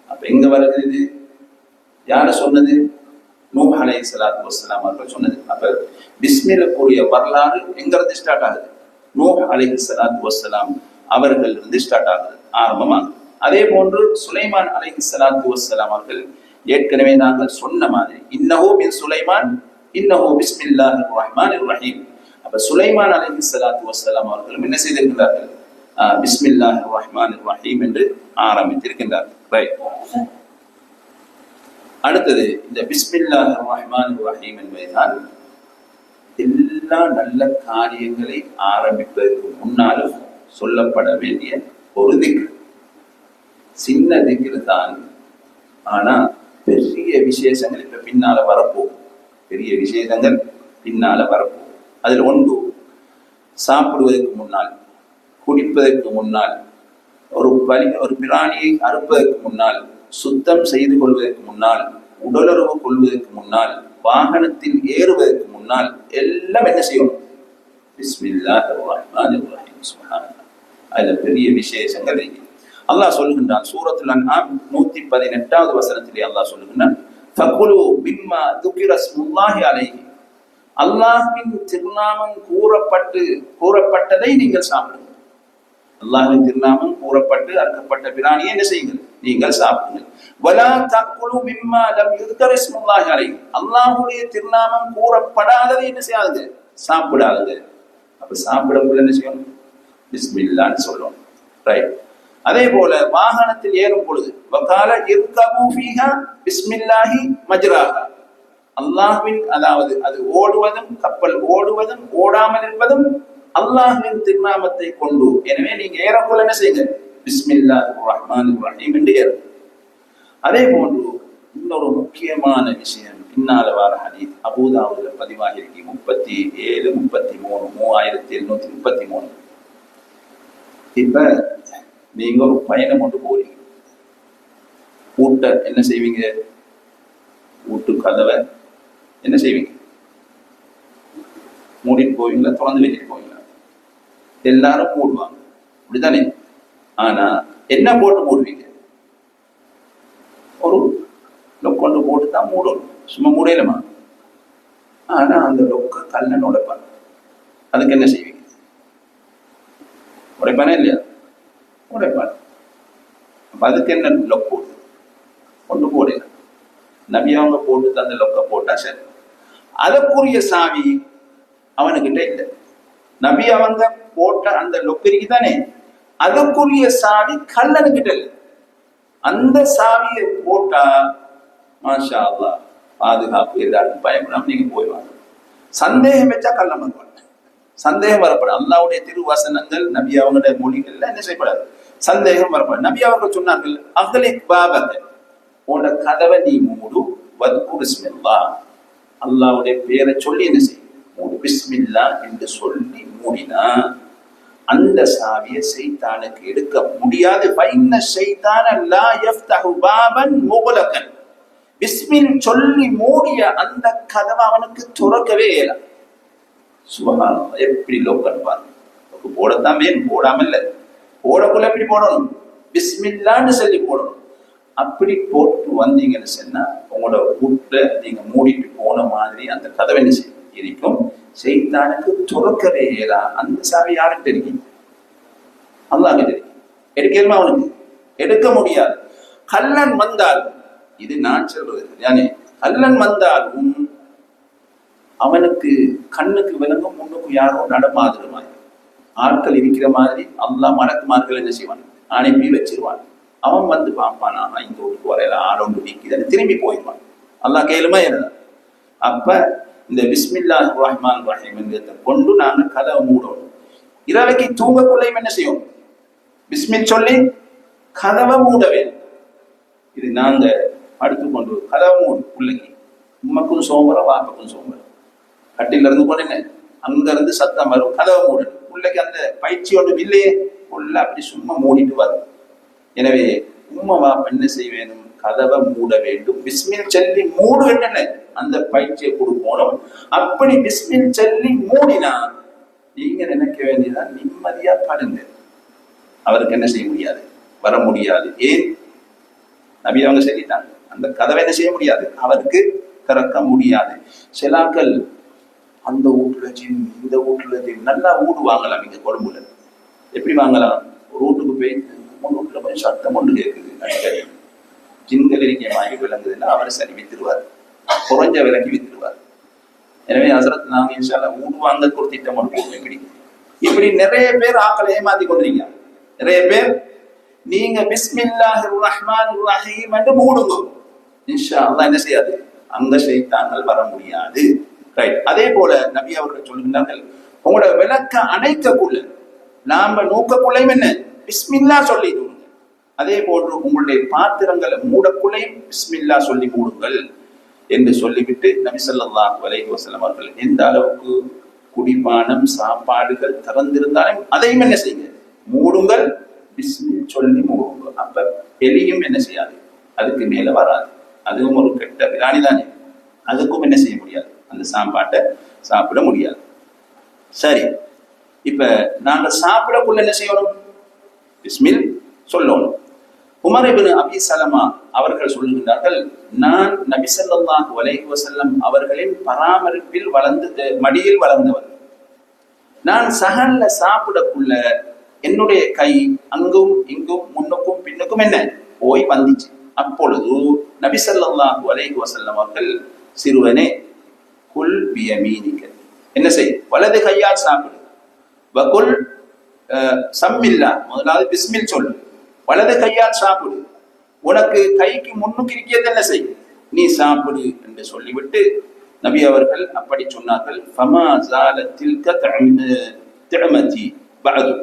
அப்ப எங்க வருகிறது? யார சொன்னது? நூஹ் அலைஹிஸ்ஸலாத்து வஸ்ஸலாம் அவர்கள் சொன்னது. அப்ப பிஸ்மில்லாஹ்வுடைய வரலாறு எங்க இருந்து ஸ்டார்ட் ஆகுது? நூஹ் அலைஹிஸ்ஸலாத்து வஸ்ஸலாம் அவர்கள் இருந்து ஸ்டார்ட் ஆகுது, ஆரம்பமாகுது. அதே போன்று சுலைமான் அலைஹிஸ்ஸலாத்து வஸ்ஸலாம் அவர்கள் ஏற்கனவே நாங்கள் சொன்ன மாதிரி இன்னஹு மின் சுலைமான் இன்னஹு பிஸ்மில்லாஹிர் ரஹ்மானிர் ரஹீம். அப்ப சுலைமான் அலைஹிஸ்ஸலாத்து வஸ்ஸலாம் அவர்கள் என்ன செய்திருக்கிறார்கள்? பிஸ்மில்லாஹிர் ரஹ்மானிர் ரஹீம் என்று ஆரம்பித்திருக்கின்றார்கள். ரைட். அடுத்தது இந்த பிஸ்மில்லாஹிர் ரஹ்மானிர் ரஹீம் என்பதுதான் எல்லா நல்ல காரியங்களை ஆரம்பிப்பதற்கு முன்னாலும் சொல்லப்பட வேண்டிய ஒரு திக்ர். சின்ன திக்ர் தான், ஆனா பெரிய விசேஷங்கள் இப்ப பின்னால வரப்போகும். பெரிய விசேஷங்கள் பின்னால வரப்போகும். அதில் ஒன்று, சாப்பிடுவதற்கு முன்னால், குடிப்பதற்கு முன்னால், ஒரு பிராணியை அறுப்பதற்கு முன்னால், சுத்தம் செய்து கொள்வதற்கு முன்னால், உடலுறவு கொள்வதற்கு முன்னால், வாகனத்தில் ஏறுவதற்கு முன்னால் எல்லாம் என்ன செய்யணும்? பிஸ்மில்லாஹிர் ரஹ்மானிர் ரஹீம். சுப்ஹானல்லாஹ். அதுல பெரிய விசேஷங்கள் இருக்கு. அல்லாஹ் சொல்லுகின்றான் சூரத்துல் அன்ஆம் 118வது வசனத்திலே அல்லாஹ் சொல்லுகின்றான், ஃபகுலு மிம்மா துகிர ஸ்முல்லாஹி அலைஹி, அல்லாஹ்வின் திருநாமம் கூறப்பட்டதை நீங்கள் சாப்பிடுங்கள். அல்லாஹ்வின் திருநாமம் கூறப்பட்டு அறுக்கப்பட்ட பிராணியை என்ன செய்யுங்கள்? நீங்கள் சாப்பிடுங்கள். வலா தகுலு மிம்மா லம் யுذكر ஸ்முல்லாஹி அலைஹி, அல்லாஹ்வுடைய திருநாமம் கூறப்படாததை என்ன செய்யாதீங்க? சாப்பிடாதீங்க. அப்ப சாப்பிடக்குள்ள என்ன செய்யணும்? பிஸ்மில்லாஹ்னு சொல்லணும். ரைட். அதே போல வாகனத்தில் ஏறும் பொழுது வகால இர்கபூ ஃபீஹா பிஸ்மில்லாஹி மஜ்ராஹா, அல்லாஹ்வின், அதாவது அது ஓடுவதும் கப்பல் ஓடுவதும் ஓடாமல் இருப்பதும் அல்லாஹ்வின் திருநாமத்தை கொண்டு. எனவே நீங்க ஏறக்குள்ள என்ன செய்யுங்க? பிஸ்மில்லாஹிர் ரஹ்மானிர் ரஹீம் என்று ஏறுங்க. அதே போன்று இன்னொரு முக்கியமான விஷயம், பின்னால வார ஹதீஸ் அபூதாவுல பதிவாகிருக்கு 37, 33, 3733. இப்ப நீங்க ஒரு பயணம் கொண்டு போறீங்க, வீட்டை என்ன செய்வீங்க? வீட்டு கதவை என்ன செய்வீங்க? மூடிட்டு போவீங்களா, திறந்து வச்சுட்டு போவீங்களா? எல்லாரும் மூடுவாங்க, அப்படித்தானே? ஆனா என்ன போட்டு மூடுவீங்க? ஒரு லொக்கொண்டு போட்டு தான் மூடணும், சும்மா மூடையிலமா. ஆனா அந்த லொக்க கல்லன் உடைப்பாங்க. அதுக்கு என்ன செய்வீங்க? உடைப்பானே இல்லையா? உடைப்பான். அதுக்கு என்ன லொக் போடுது? கொண்டு போடல. நபி அவங்க போட்டு தந்த லொக்க போட்டா சரி. அதற்குரிய சாவி அவனுக்கிட்ட இல்லை. நபி அவங்க போட்ட அந்த லொக்கரிக்கு தானே, அதற்குரிய சாவி கல்லனுக்கிட்ட இல்லை. அந்த சாவியை போட்டா மாஷா அல்லாஹ் பாதுகாப்பு, எல்லாருக்கும் பயப்படாம நீங்க போய்வாங்க. சந்தேகம் வச்சா கள்ளம் வருவாங்க. சந்தேகம் வரப்படாது. அல்லாஹ்வுடைய திருவசனங்கள் நபி அவங்களுடைய மொழிகள்ல என்ன செய்யப்படாது? சந்தேகம் வரப்படாது. நபி அவர்கள் சொன்னார்கள், அஹ்லிக் பாபக, உன்னோட கதவை நீ மூடு, வத்குர் பிஸ்மில்லாஹ், அல்லாஹ்வுடைய பேரை சொல்லி என்ன செய்யும்? மூடு. பிஸ்மில்லாஹ் என்று சொல்லி மூடினா அந்த சாவியை ஷைத்தானுக்கு எடுக்க முடியாது. ஃபைன்ன ஷைத்தான லா யஃப்தஹு பாபன் முக்லகன், பிஸ்மில் சொல்லி மூடிய அந்த கதவை அவனுக்கு துறக்கவே இயலாது. சுபஹானல்லாஹ். எப்படி லோக்கன் பாருங்க. போடத்தான் வேணும், போடாம இல்லை. போடக்குள்ள எப்படி போடணும்? பிஸ்மில்லான்னு சொல்லி போடணும். அப்படி போட்டு வந்தீங்கன்னு சொன்னா உங்களோட வீட்டுல நீங்க மூடிட்டு போன மாதிரி அந்த கதவை என்ன செய்யும்? இருக்கும். ஷைத்தானுக்கு துறக்கவே இயலா. அந்த சாவி யாருக்கு தெரியும்? அல்லாஹ்க்கு தெரியும். எடுக்கணுமா? அவனுக்கு எடுக்க முடியாது. கல்லன் வந்தால், இது நான் சொல்றது யானே, கல்லன் வந்தாலும் அவனுக்கு கண்ணுக்கு விளங்கும், முன்னுக்கு யாரோ நடமாதுற மாதிரி, ஆட்கள் இருக்கிற மாதிரி அல்லாஹ் மலக்குமார்கள் என்ன செய்வான்? அனுப்பி வச்சிருவான். அவன் வந்து பார்ப்பான், நான் இந்த வீட்டுக்கு வரையில ஆளொன்று விற்கிது, திரும்பி போயிடுவான். அல்லாஹ் கேளுமா என்ன? அப்ப இந்த பிஸ்மில்லாஹிர் ரஹ்மானிர் ரஹீம் என்கிறத கொண்டு நாங்க கதவை மூடணும். இரவைக்கு தூங்கக்குள்ளையும் என்ன செய்யும்? பிஸ்மில் சொல்லி கதவை மூட வேண்டும். இது நாங்க படுத்துக்கொண்டு கதவை மூடு. பிள்ளைக்கு உமக்கும் சோம்பரம், வாப்பக்கும் சோம்பரம். கட்டில இருந்து கொண்டு என்ன அங்க இருந்து சத்தம் வரும், கதவை மூடணும். பிள்ளைக்கு அந்த பயிற்சி ஒன்றும் இல்லையே, கொள்ள அப்படி சும்மா மூடிட்டு வரும். எனவே உம்மவா என்ன செய்ய வேணும், கதவை மூட வேண்டும். பிஸ்மில் சொல்லி மூடு என்ன அந்த பயிற்சியை கொடுக்கணும். அப்படி பிஸ்மில் சொல்லி மூடினா நீங்க நினைக்க வேண்டியதான் நிம்மதியா படுங்க. அவருக்கு என்ன செய்ய முடியாது, வர முடியாது. ஏன், நபி அவங்க சொல்லிட்டாங்க, அந்த கதவை என்ன செய்ய முடியாது, அவருக்கு திறக்க முடியாது. சிலாக்கள் அந்த வீட்டுல ஜிம், இந்த வீட்டுல ஜிம், நல்லா வீடு வாங்கலாம். இங்க கொழும்புல எப்படி வாங்கலாம், ஒரு வீட்டுக்கு போய் வீட்டுல போய் சத்தம் ஒன்று கேட்குது, அடிக்கடி ஜின்கள் இருக்க வாங்கி விளங்குதுன்னா அவர் சரி வித்துருவார், குறைஞ்ச விலைக்கு வித்துருவார். எனவே ஹசரத் நாங்க இன்ஷால்லா வீடு வாங்க ஒரு திட்டம் ஒன்று போடுவோம். இப்படி நிறைய பேர் ஆக்களை ஏமாத்தி கொண்டிருக்கீங்க. நிறைய பேர் நீங்க பிஸ்மில்லாஹிர் ரஹ்மானிர் ரஹீம் என்று மூடுங்க, இன்ஷா அல்லாஹ் என்ன செய்யாது, அங்க ஷைத்தான்கள் வர முடியாது. ரைட். அதே போல நபி அவர்கள் சொல்லுகிறார்கள், உங்களோட விளக்க அணைக்கக்குள்ள நாம நோக்கக்குள்ளையும் என்ன பிஸ்மில்லா சொல்லி தூங்க. அதே போன்று உங்களுடைய பாத்திரங்களை மூடக்குள்ளையும் பிஸ்மில்லா சொல்லி மூடுங்கள் என்று சொல்லிவிட்டு நபி ஸல்லல்லாஹு அலைஹி வஸல்லம் அவர்கள் எந்த அளவுக்கு குடிபானம் சாப்பாடுகள் திறந்திருந்தாலும் அதையும் என்ன செய்யுங்க, மூடுங்கள், பிஸ்மில் சொல்லி மூடுங்கள். அப்ப எலியும் என்ன செய்யாது, அதுக்கு மேல வராது. அதுவும் ஒரு கெட்ட பிராணி தானே, அதுக்கும் என்ன செய்ய முடியாது, அந்த சாப்பாட்டை சாப்பிட முடியாது. சரி, இப்ப நாங்க சாப்பிடக்குள்ள என்ன செய்யணும், பிஸ்மில் சொல்லணும். உமர் இப்னு அபி சலமா அவர்கள் சொல்லுகின்றார்கள், நான் நபி ஸல்லல்லாஹு அலைஹி வஸல்லம் அவர்களின் பராமரிப்பில் மடியில் வளர்ந்தவர். நான் சஹன்ல சாப்பிடக்குள்ள என்னுடைய கை அங்கும் இங்கும் முன்னுக்கும் பின்னுக்கும் என்ன போய் வந்துச்சு. அப்பொழுது நபி ஸல்லல்லாஹு அலைஹி வஸல்லம் அவர்கள், சிறுவனே குல் பியமீனிக, என்ன செய், வலது கையால் சாப்பிடு. வகுல் சம்மில்லா, முதலாவது பிஸ்மில் சொல்லு, வலது கையால் சாப்பிடு. உனக்கு கைக்கு முன்னுக்கு இருக்கிறது என்ன செய், நீ சாப்பிடு என்று சொல்லிவிட்டு நபி அவர்கள் அப்படி சொன்னார்கள். ஃபமா ஸாலத் தில்க திஅமதி பஅது,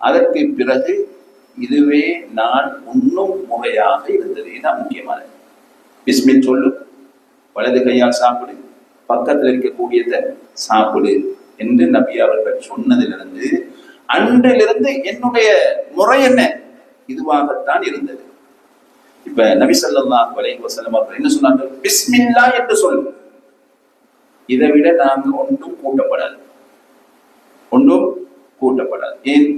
அதற்கு பிறகு இதுவே நான் உண்ணும் முறையாக இருந்தது. இதுதான் முக்கியமானது. பிஸ்மில் சொல்லு, வலது கையால் சாப்பிடு, பக்கத்தில் இருக்கக்கூடியதை சாப்பிடு என்று நபி அவர்கள் சொன்னதிலிருந்து அன்றிலிருந்து என்னுடைய முறை என்ன இதுவாகத்தான் இருந்தது. இப்ப நபி ஸல்லல்லாஹு அலைஹி வஸல்லம் அவர்கள் என்ன சொன்னார்கள், பிஸ்மில்லா என்று சொல்லு. இதை விட நாங்க ஒன்றும் கூட்டப்படாது, ஒன்றும் கூட்டப்படாது. ஏன்,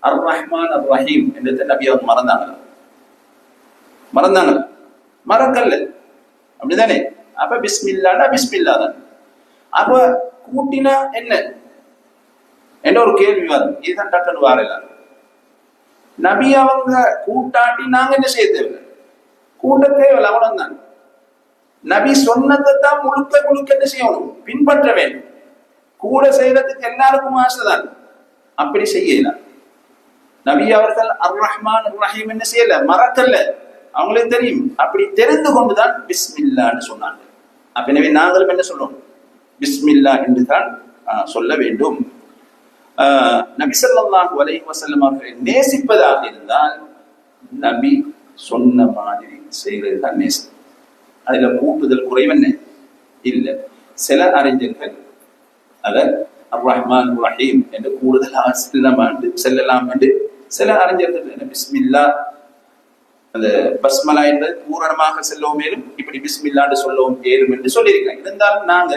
அர் ரஹ்மான் அர் ரஹீம் என்று நபி அவர் மறந்தாங்களா, மறக்கல்ல, அப்படிதானே. அப்ப பிஸ்மில்லானா பிஸ்மில்லா தான். அப்ப கூட்டினா என்ன என்ற ஒரு கேள்வி வரும். இதுதான் டக்குன்னு வாரல. நபி அவங்க கூட்டாட்டி நாங்க என்ன செய்ய தேவை, கூட்ட தேவை, அவ்வளவுதான். நபி சொன்னதை தான் முழுக்க என்ன செய்யணும், பின்பற்ற வேண்டும். கூட செய்யறதுக்கு எல்லாருக்கும் ஆசைதான், அப்படி செய்யலாம். நபி அவர்கள் அர் ரஹ்மான் அர் ரஹீம் என்ன செய்யல, மறக்கல்ல, அவங்களுக்கு தெரியும். அப்படி தெரிந்து கொண்டுதான் பிஸ்மில்லான்னு சொன்னாங்க. அப்ப எனவே நாங்களும் என்ன சொல்லணும், பிஸ்மில்லா என்று தான் சொல்ல வேண்டும். நபி ஸல்லல்லாஹு அலைஹி வஸல்லம் அவர்களை நேசிப்பதாக இருந்தால் நபி சொன்ன மாதிரி செய்வது தான் நேசம். அதுல கூட்டுதல் குறைவென்ன இல்லை. சில அறிஞர்கள் அத அர் ரஹ்மான் ரஹீம் என்று கூடுதலாக செல்லலாம் என்று சில அறிஞர்கள் பிஸ்மில்லா அந்த பஸ்மலா என்பது பூரணமாக செல்லவும் மேலும் இப்படி பிஸ்மில்லான்னு சொல்லவும் ஏறும் என்று சொல்லியிருக்காங்க. இருந்தாலும் நாங்க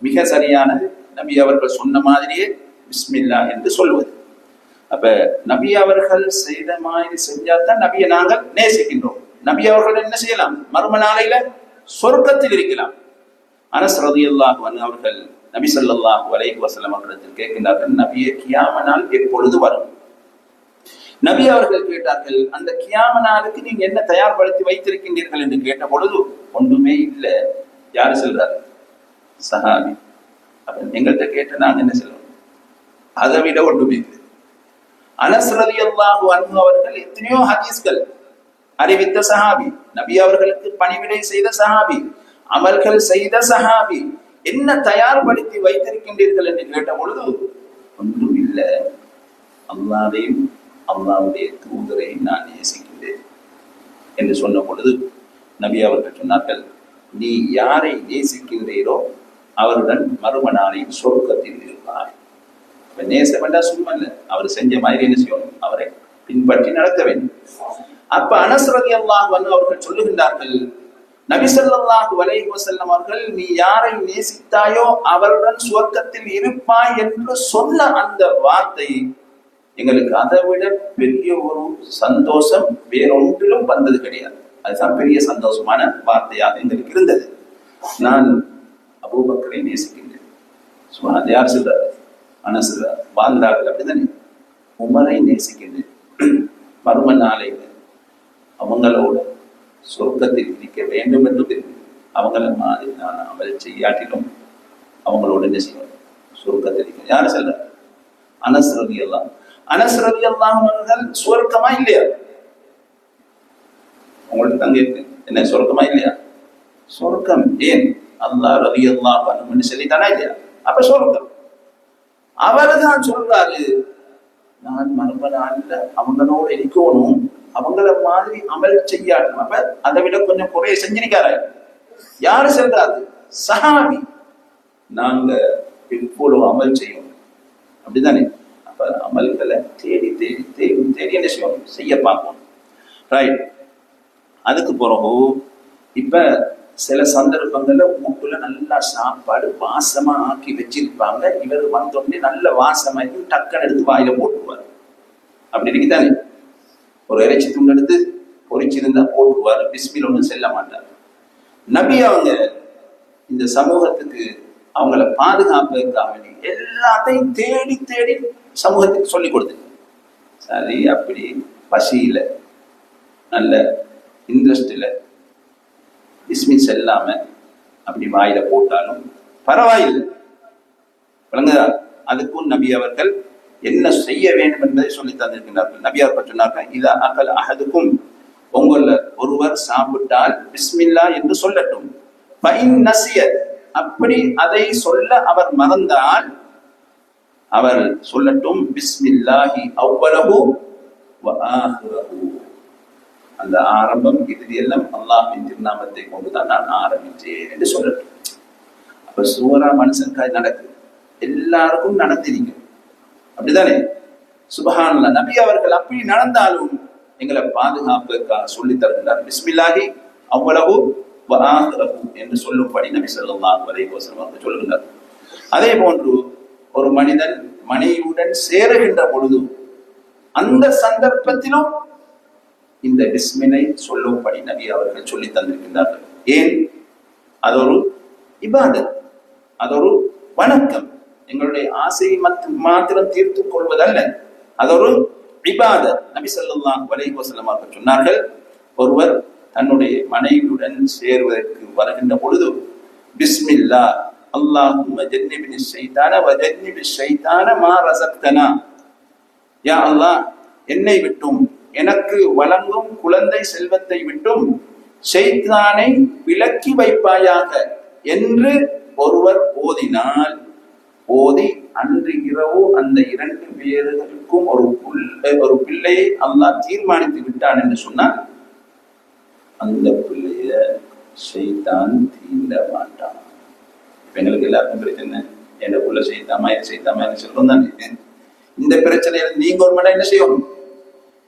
மிக சரியானது நபி அவர்கள் சொன்ன மாதிரியே பிஸ்மில்லா என்று சொல்வது. அப்ப நபி அவர்கள் செய்த மாதிரி செஞ்சால்தான் நபியை நாங்கள் நேசிக்கின்றோம். நபி அவர்கள் என்ன செய்யலாம், மறும நாளையில சொர்க்கத்தில் இருக்கலாம். அனஸ் ரலியல்லாஹு அன்ஹு அவர்கள் நபி ஸல்லல்லாஹு அலைஹி வஸல்லம் அவர்களிடத்தில் கேட்கின்றார்கள், நபியே கியாம நாள் எப்பொழுது வரும்? நபி அவர்கள் கேட்டார்கள், அந்த கியாம நாளுக்கு நீங்க என்ன தயார்படுத்தி வைத்திருக்கின்றீர்கள் என்று கேட்ட பொழுது ஒன்றுமே இல்லை. யாரு சொல்றாரு, சஹாபி. அப்ப எங்கள்கிட்ட கேட்ட நாங்க என்ன சொல்றோம், அதை விட ஒன்றுமே இல்லை. அனஸ் ரலியல்லாஹு அன்ஹு அவர்கள் எத்தனையோ ஹதீஸ்கள் அறிவித்த சஹாபி, நபி அவர்களுக்கு பணிவிடை செய்த சஹாபி, அமல்கள் செய்த சஹாபி. என்ன தயார்படுத்தி வைத்திருக்கின்றீர்கள் என்று கேட்ட பொழுது ஒன்றும் இல்லை, அல்லாஹ்வையும் அல்லாஹ்வுடைய தூதரையும் நான் நேசிக்கின்றேன் என்று சொன்ன பொழுது நபி அவர்கள் சொன்னார்கள், நீ யாரை நேசிக்கின்றீரோ அவருடன் மறும நாளில் சொர்க்கத்தில் இருப்பாய். நேசம் என்றா சும்மா இல்ல, அவர் செஞ்ச மாதிரி என்ன செய்யணும், அவரை பின்பற்றி நடக்க வேண்டும். அப்ப அனஸ் ரலியல்லாஹு அன்ஹு அவர்கள் சொல்லுகின்றார்கள், நபி ஸல்லல்லாஹு அலைஹி வஸல்லம் அவர்கள் நீ யாரை நேசித்தாயோ அவருடன் சுவர்க்கத்தில் இருப்பாய் என்று சொன்ன அந்த வார்த்தை எங்களுக்கு அதை விட பெரிய ஒரு சந்தோஷம் வேறொன்றிலும் வந்தது கிடையாது. அதுதான் பெரிய சந்தோஷமான வார்த்தையாக எங்களுக்கு இருந்தது. நான் அபூபக்கரை நேசிக்கின்றேன். அது யார் சொல்றாரு? அனஸ் வாழ்ந்தார்கள் அப்படிதானே. உமரை நேசிக்கின்றேன். மர்ம நாளையில் அவங்களோட சொர்க்கத்தில் இருக்க வேண்டும் என்று விரும்பி அவங்கள மாதிரி நான் அமல் செய்யாட்டிலும் அவங்களோட என்ன செய்வேன், சொர்க்கத்தில் இருக்க. யாரு சொல்றாரு? அனஸ் ரலியல்லாஹு அனஸ் ரலியல்லாஹு அவர்கள் சொர்க்கமா இல்லையா? உங்களுக்கு தங்க இருக்கு என்ன, சொர்க்கமா இல்லையா? சொர்க்கம். ஏன்? அல்லாஹ் ரலியல்லாஹு அன்ஹு சொல்லிட்டானா இல்லையா? அப்ப சொர்க்கம். அவர்தான் சொல்றாரு, நான் மர்ம நாள்ல அவங்களோட இருக்கணும், அவங்கள மாதிரி அமல் செய்யாட்டணும். அப்ப அதை விட கொஞ்சம் குறைய செஞ்சிருக்காரு. யாரு சொல்றாரு? சஹாபி. நாங்க இவ்வளவு அமல் செய்யணும் அப்படிதானே. அப்ப அமல்களை தேடி தேடி தேடி தேடி என்ன செய்யணும், செய்ய பார்க்கணும். ரைட். அதுக்கு பிறகு இப்ப சில சந்தர்ப்பங்கள்ல வீட்டுல நல்லா சாப்பாடு வாசமா ஆக்கி வச்சிருப்பாங்க. இவர் வந்தோடனே நல்ல வாசமாக்கி டக்குன்னு எடுத்து வாயில போட்டுருவாரு. அப்படி இருக்குதானே. ஒரு இறைச்சி துண்டு எடுத்து பொறிச்சிருந்தா போட்டுருவாரு. பிஸ்மில் ஒன்றும் செல்ல மாட்டார். நபி அவங்க இந்த சமூகத்துக்கு அவங்கள பாதுகாப்பதற்காக எல்லாத்தையும் தேடி தேடி சமூகத்துக்கு சொல்லி கொடுத்து, சரி அப்படி பசியில நல்ல இன்ட்ரெஸ்ட்ல பிஸ்மில் செல்லாம அப்படி வாயில போட்டாலும் பரவாயில்லை. விளங்குதா? அதுக்கும் நபி அவர்கள் என்ன செய்ய வேண்டும் என்பதை சொல்லி தந்திருக்கிறார்கள். நபி அவர்கள் சொன்னார்கள், இதா அகல் அஹதுக்கும், உங்கள ஒருவர் சாப்பிட்டால் பிஸ்மில்லா என்று சொல்லட்டும். ஃபைன் நசிய, அப்படி அதை சொல்ல அவர் மறந்தால் அவர் சொல்லட்டும், பிஸ்மில்லாஹி அவ்வலஹு வ ஆஹிரஹு, அந்த ஆரம்பம் இறுதி எல்லாம் அல்லாஹ்வின் திருநாமத்தை கொண்டுதான் நான் ஆரம்பித்தேன் என்று சொல்லட்டும். அப்ப சூரா மனுஷனுக்காக நடக்குது, எல்லாருக்கும் நடந்திருக்கும் அப்படிதானே. சுபஹானல்லாஹ். நபி அவர்கள் அப்படி நடந்தாலும் எங்களை பாதுகாப்புக்காக சொல்லி தருகின்றார், பிஸ்மில்லாஹி அவ்வலஹு வ ஆஹிரஹு என்று சொல்லும்படி நபி ஸல்லல்லாஹு அலைஹி வஸல்லம் சொல்லுகின்றார். அதே போன்று ஒரு மனிதன் மனைவியுடன் சேருகின்ற பொழுது அந்த சந்தர்ப்பத்திலும் இந்த பிஸ்மிலை சொல்லும்படி நபி அவர்கள் சொல்லி தந்திருக்கின்றார்கள். ஏன்? அது ஒரு இபாதத், அது ஒரு வணக்கம். எங்களுடைய ஆசையை மாத்திரம் தீர்த்து கொள்வதல்ல, அது ஒரு இபாதத். நபி ஸல்லல்லாஹு அலைஹி வஸல்லம் அவர்கள் சொன்னார்கள், ஒருவர் தன்னுடைய மனைவியுடன் சேருவதற்கு வருகின்ற பொழுது பிஸ்மில்லா அல்லாஹும்ம ஜன்னிபினி ஷைத்தான வ ஜன்னிபி ஷைத்தான மா ரஸக்தனா, யா அல்லாஹ் என்னை விட்டும் எனக்கு வழங்கும் குழந்தை செல்வத்தை விட்டும் ஷைத்தானை விலக்கி வைப்பாயாக என்று ஒருவர் ஓதினால், ஓதி அன்று இரவு அந்த இரண்டு பேர்களுக்கும் ஒரு பிள்ளையை அல்லாஹ் தீர்மானித்து விட்டான் என்று சொன்னால், அந்த பிள்ளைய ஷைத்தான் தீண்ட மாட்டான். எங்களுக்கு எல்லாருக்கும் பிரச்சனை, என்ன புள்ள செய்தாமா இது செய்தாமா என்ன சொல்றோம் தானே. இந்த பிரச்சனையில நீங்க ஒரு மடம் என்ன செய்யணும்,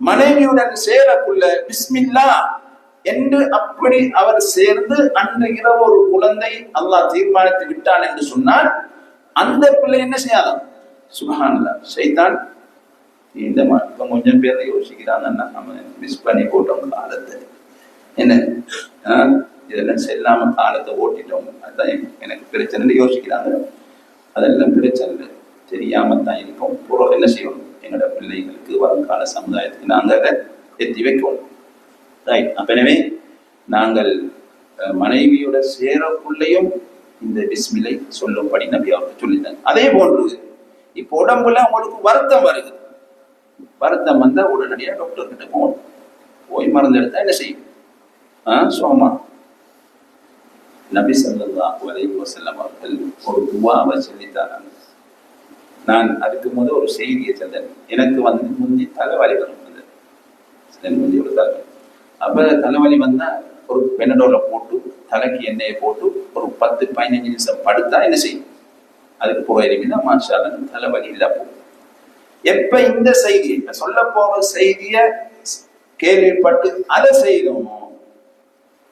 மனைவியுடன் சேரக்குள்ள பிஸ்மில்லா என்று அப்படி அவர் சேர்ந்து அன்று இரவு ஒரு குழந்தை அல்லாஹ் தீர்மானித்து விட்டான் என்று சொன்னால், அந்த பிள்ளை என்ன செய்யலாம்? சுப்ஹானல்லாஹ், ஷைத்தான் இந்த இப்ப கொஞ்சம் பேர் யோசிக்கிறாங்கன்னா, நம்ம மிஸ் பண்ணி போட்டோம் காலத்தை, என்ன இதெல்லாம் செல்லாம காலத்தை ஓட்டிட்டோம், அதுதான் எனக்கு பிரச்சனை யோசிக்கிறாங்க. அதெல்லாம் பிரச்சனை தெரியாம தான் இருக்கும். புறம் என்ன செய்யணும், என்னோட பிள்ளைகளுக்கு வருங்கால சமுதாயத்துக்கு நாங்கள் அதை எத்தி வைக்கணும். ரைட். அப்ப எனவே நாங்கள் மனைவியோட சேரக்குள்ளையும் இந்த பிஸ்மிலை சொல்லும்படி நபி அவர்கள் சொல்லிட்டாங்க. அதே போன்று இப்போ உடம்புல உங்களுக்கு வருத்தம் வருது, வருத்தம் வந்தா உடனடியாக டாக்டர் கிட்ட போகணும். போய் மருந்து எடுத்தா என்ன செய்யும்? சோமா. நபி ஸல்லல்லாஹு அலைஹி வஸல்லம் அவர்கள் ஒரு துஆவை சொல்லித்தாராங்க. நான் அதுக்கு முதல் ஒரு செய்தியை சொல்றேன். எனக்கு வந்து முந்தி தலைவலி வரும், முந்தி ஒரு தலைவலி. அப்ப தலைவலி வந்தா ஒரு பெனடோல போட்டு தலைக்கு எண்ணெயை போட்டு ஒரு 10-15 நிமிஷம் படுத்தா என்ன செய்யும், அதுக்கு போயிருந்தா மாஷா அல்லாஹ் தலைவலி இல்ல போகும். எப்ப இந்த செய்தியை இப்ப சொல்ல போற செய்திய கேள்விப்பட்டு அதை செய்தோமோ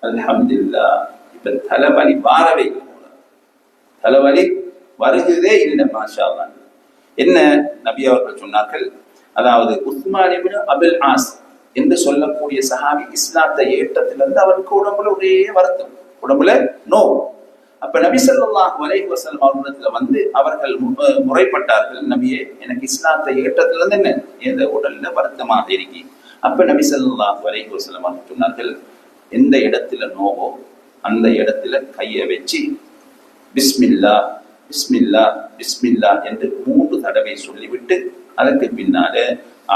அல்ஹம்துலில்லாஹ் இப்ப தலைவலி வாரவே தலைவலி வருகிறதே இல்லை. மாஷா அல்லாஹ். என்ன நபி அவர்கள் சொன்னார்கள், அதாவது உஸ்மான் இப்னு அபுல் ஆஸ் என்று சொல்லக்கூடிய சஹாபி இஸ்லாத்தை ஏற்றத்திலிருந்து அவருக்கு உடம்புல ஒரே வருத்தம், உடம்புல நோய். அப்ப நபி ஸல்லல்லாஹு அலைஹி வஸல்லம் அவர்களிடத்துல வந்து அவர்கள் முறைப்பட்டார்கள், நபியே எனக்கு இஸ்லாத்தை ஏற்றத்திலிருந்து என்ன எந்த உடல்ல வருத்தமாக இருக்கி. அப்ப நபி ஸல்லல்லாஹு அலைஹி வஸல்லம் அவர்கள் சொன்னார்கள், எந்த இடத்துல நோவோ அந்த இடத்துல கையை வச்சு பிஸ்மில்லா பிஸ்மில்லா பிஸ்மில்லா என்று 3 தடவை சொல்லிவிட்டு அதற்கு பின்னால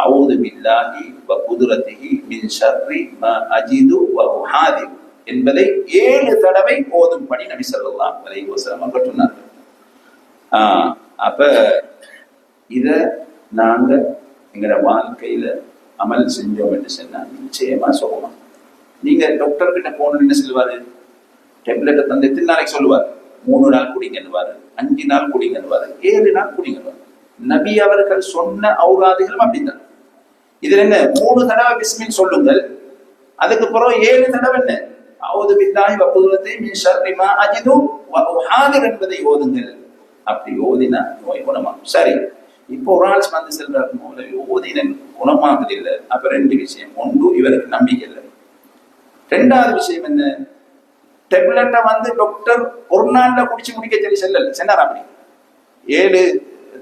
அஊது பில்லாஹி வ குதுரத்திஹி மின் ஷர்ரி மா அஜிது வ உஹாதிர் என்பதை 7 தடவை ஓதும்படி நபி ஸல்லல்லாஹு அலைஹி வஸல்லம் அவர்கள் சொன்னார்கள். அப்ப இத நாங்க எங்களோட வாழ்க்கையில அமல் செஞ்சோம் என்று சொன்னா நிச்சயமா சுகமா. நீங்க டாக்டர் கிட்ட போன என்ன சொல்லுவாரு, டேப்லெட்டை தந்து எத்தனை நாளைக்கு சொல்லுவார், 3 நாள் குடிங்கன்னுவாரு, 5 நாள் குடிங்கன்னுவாரு, 7 நாள் குடிங்கன்னுவாரு. நபி அவர்கள் சொன்ன ஔராதுகளும் அப்படித்தான். இதுல என்ன 3 தடவை பிஸ்மில் சொல்லுங்கள், அதுக்கு பிறகு 7 தடவை என்ன அஊது பில்லாஹி வ குதுரத்திஹி மின் ஷர்ரி மா அஜிது வ உஹாதிர் என்பதை ஓதுங்கள். அப்படி ஓதினா நோய் குணமாகும். சரி, இப்போ ஒரு ஆள் வந்து செல்றாரு, ஓதின குணமாகுது இல்லை. அப்ப 2 விஷயம், ஒன்று இவருக்கு நம்பிக்கை இல்லை, 2வது விஷயம் என்ன, டேப்லெட்டை வந்து டாக்டர் ஒரு நாள்ல குடிச்சு முடிக்க சொல்லி செல்லல சொன்னார். அப்படி 7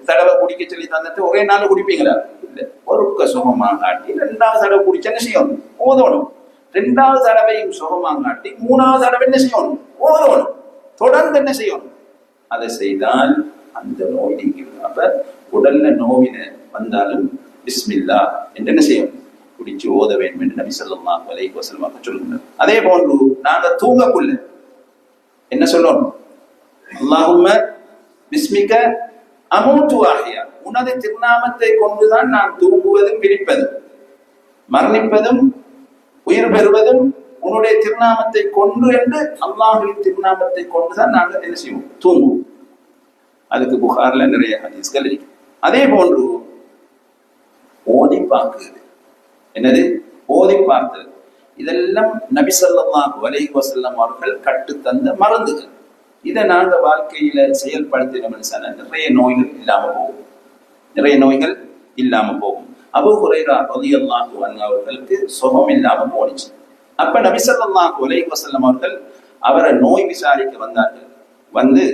தடவை குடிக்க சொல்லி தந்துட்டு ஒரே நாள் குடிப்பீங்களா? இல்லை, ஒருக்க சுகமாக காட்டி 2வது தடவை குடிச்சா என்ன செய்யணும், ஓதணும். 2வது தடவையும் சுகமாக காட்டி 3வது தடவை என்ன செய்யணும், ஓதணும். தொடர்ந்து என்ன செய்யணும், அதை செய்தால் அந்த நோய் நீங்கிடும். அப்ப உடல்ல நோயின வந்தாலும் பிஸ்மில்லா என்று என்ன செய்யணும், குடிச்சு ஓத வேண்டும் என்று நபி ஸல்லல்லாஹு அலைஹி வஸல்லம் சொல்லுகிறார். அதே போன்று நாங்க தூங்கக்குள்ள என்ன சொல்லணும், அல்லாஹும்ம பிஸ்மிக அமூது வஅஹ்யா, உனது திருநாமத்தை கொண்டுதான் நான் தூங்குவதும் விழிப்பதும் மரணிப்பதும் உயிர் பெறுவதும் உன்னுடைய திருநாமத்தை கொண்டு என்று அல்லாஹ்வின் திருநாமத்தை கொண்டுதான் நாங்கள் என்ன செய்வோம், தூங்குவோம். அதுக்கு புகார்ல நிறைய ஹதீஸ்கள் இருக்கு. அதே போன்று ஓதி பார்க்குது, என்னது ஓதி பார்த்தல், இதெல்லாம் நபி ஸல்லல்லாஹு அலைஹி வஸல்லம் அவர்கள் கற்றுத்தந்த மருந்துகள். இதை நாங்க வாழ்க்கையில செயல்படுத்தினோம்னு சொன்னா நிறைய நோய்கள் இல்லாம போகும், நிறைய நோய்கள் இல்லாம போகும். அபூ ஹுரைரா ரலியல்லாஹு அன்ஹு அவர்களுக்கு சுகம் இல்லாம போனிச்சு. அப்ப நபி ஸல்லல்லாஹு அலைஹி வஸல்லம் அவர்கள் அவரை நோய் விசாரிக்க வந்தார்கள். வந்து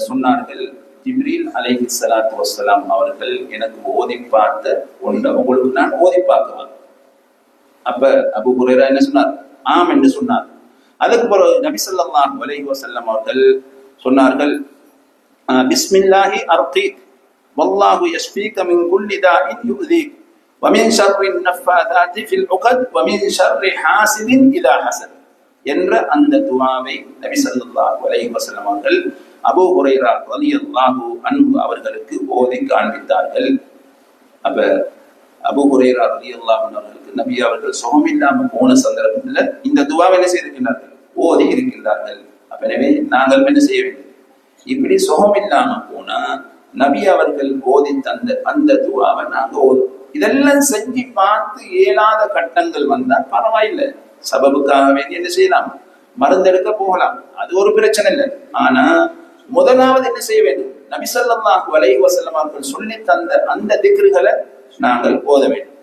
சொன்னார்கள், ஜிப்ரீல் அலைஹிஸ்ஸலாத்து வஸ்ஸலாம் அவர்கள் எனக்கு ஓதி பார்த்த ஒன்றை உங்களுக்கு நான் ஓதி பார்க்குவேன். அப்ப அபூ ஹுரைரா என்ன சொன்னார், ஆம் என்று சொன்னார். அதுக்கு பிறகு நபி ஸல்லல்லாஹு அலைஹி வஸல்லம் அவர்கள் சொன்னார்கள், பிஸ்மில்லாஹி அர்கீக் வல்லாஹு யஷ்ஃபீக மின் குல்லி தாஇன் யு'தீக் வ மின் ஷர்ரின் நஃபாதாத்தி ஃபில் உகத் வ மின் ஷர்ரி ஹாசிதின் இதா ஹஸத் என்ற அந்த துஆவை நபி ஸல்லல்லாஹு அலைஹி வஸல்லம் அவர்கள் அபூ ஹுரைரா ரலியல்லாஹு அன்ஹு அவர்களுக்கு ஓதி காண்பித்தார்கள். அப்ப அபூ ஹுரைரா ரலியல்லாஹு அன்ஹு அவர்களுக்கு நபி அவர்கள் சுகம் இல்லாம போன சந்தர்ப்பத்தில் இந்த துஆவை என்ன செய்திருக்கிறார்கள், ஓதி இருக்கின்றார்கள். அப்ப எனவே நாங்கள் என்ன செய்ய வேண்டும், இப்படி சுகம் இல்லாம போனா நபி அவர்கள் ஓதி தந்த அந்த துஆவை நாங்க ஓதும். இதெல்லாம் செஞ்சு பார்த்து இயலாத கட்டங்கள் வந்தா பரவாயில்லை, சபபுக்காக வேண்டி என்ன செய்யலாம், மருந்தெடுக்க போகலாம், அது ஒரு பிரச்சனை இல்லை. ஆனா முதலாவது என்ன செய்ய வேண்டும், நபி ஸல்லல்லாஹு அலைஹி வஸல்லம் அவர்கள் சொல்லி தந்த அந்த திக்ருகளை நாங்கள் ஓத வேண்டும்.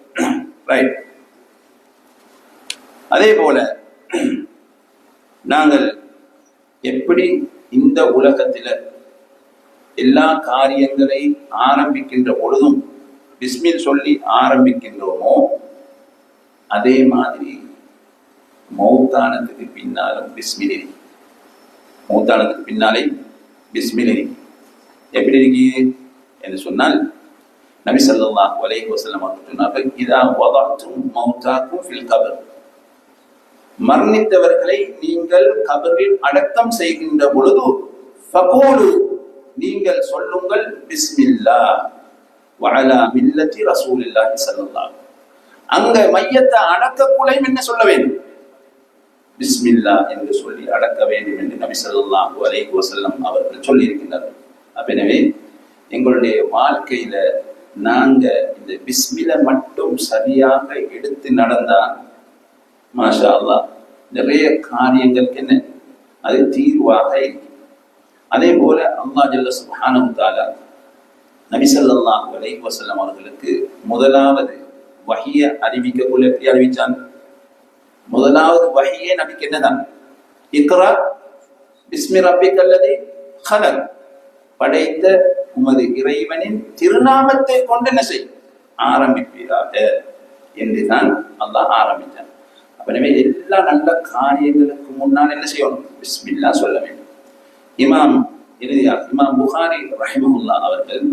ரைட். அதே போல நாங்கள் எப்படி இந்த உலகத்தில எல்லா காரியங்களை ஆரம்பிக்கின்ற பொழுதும் பிஸ்மில் சொல்லி ஆரம்பிக்கின்றோமோ அதே மாதிரி மௌத்தானத்துக்கு பின்னாலும் பிஸ்மில், மௌத்தானத்துக்கு பின்னாலே பிஸ்மில் எப்படி இருக்கு என்று சொன்னால் நபி ஸல்லல்லாஹு அலைஹி வஸல்லம் அவர்கள் சொன்னார்கள், இதா வதஅதும் மௌதாக்கும் ஃபில் கபர், மரணித்தவர்களை நீங்கள் கபரில் அடக்கம் செய்கின்ற பொழுது ஃபகூலு, நீங்கள் சொல்லுங்கள் பிஸ்மில்லாஹ் வ அலா மில்லத்தி ரசூலில்லாஹி ஸல்லல்லாஹு, அங்க மையத்தை அடக்கக்குள்ளையும் என்ன சொல்ல வேண்டும், பிஸ்மில்லா என்று சொல்லி அடக்க வேண்டும் என்று நபி ஸல்லல்லாஹு அலைஹி வஸல்லம் அவர்கள் சொல்லி இருக்கின்றார்கள். எனவே எங்களுடைய வாழ்க்கையில நாங்க இந்த பிஸ்மில மட்டும் சரியாக எடுத்து நடந்தா மாஷா அல்லாஹ் நிறைய காரியங்களுக்கு என்ன அது தீர்வாக இருக்கு. அதே போல அல்லாஹ் ஜல்ல சுப்ஹானஹு தஆலா நபி ஸல்லல்லாஹு அலைஹி வஸல்லம் அவர்களுக்கு முதலாவது வஹிய அறிவிக்கக்குள்ள எப்படி அறிவிச்சாங்க? முதலாவது வஹியே நபிக்கு என்னதான்? இக்ரா பிஸ்மி ரப்பிக்கல்லதி ஹலக், படைத்த உமது இறைவனின் திருநாமத்தை கொண்டு என்ன செய் ஆரம்பிப்பீராக என்றுதான் அல்லாஹ் ஆரம்பித்தான். எனவே எல்லா நல்ல காரியங்களுக்கு முன்னால் என்ன செய்யணும்? பிஸ்மில்லா சொல்ல வேண்டும். இமாம் புகாரி ரஹிமஹுல்லாஹ் அவர்கள்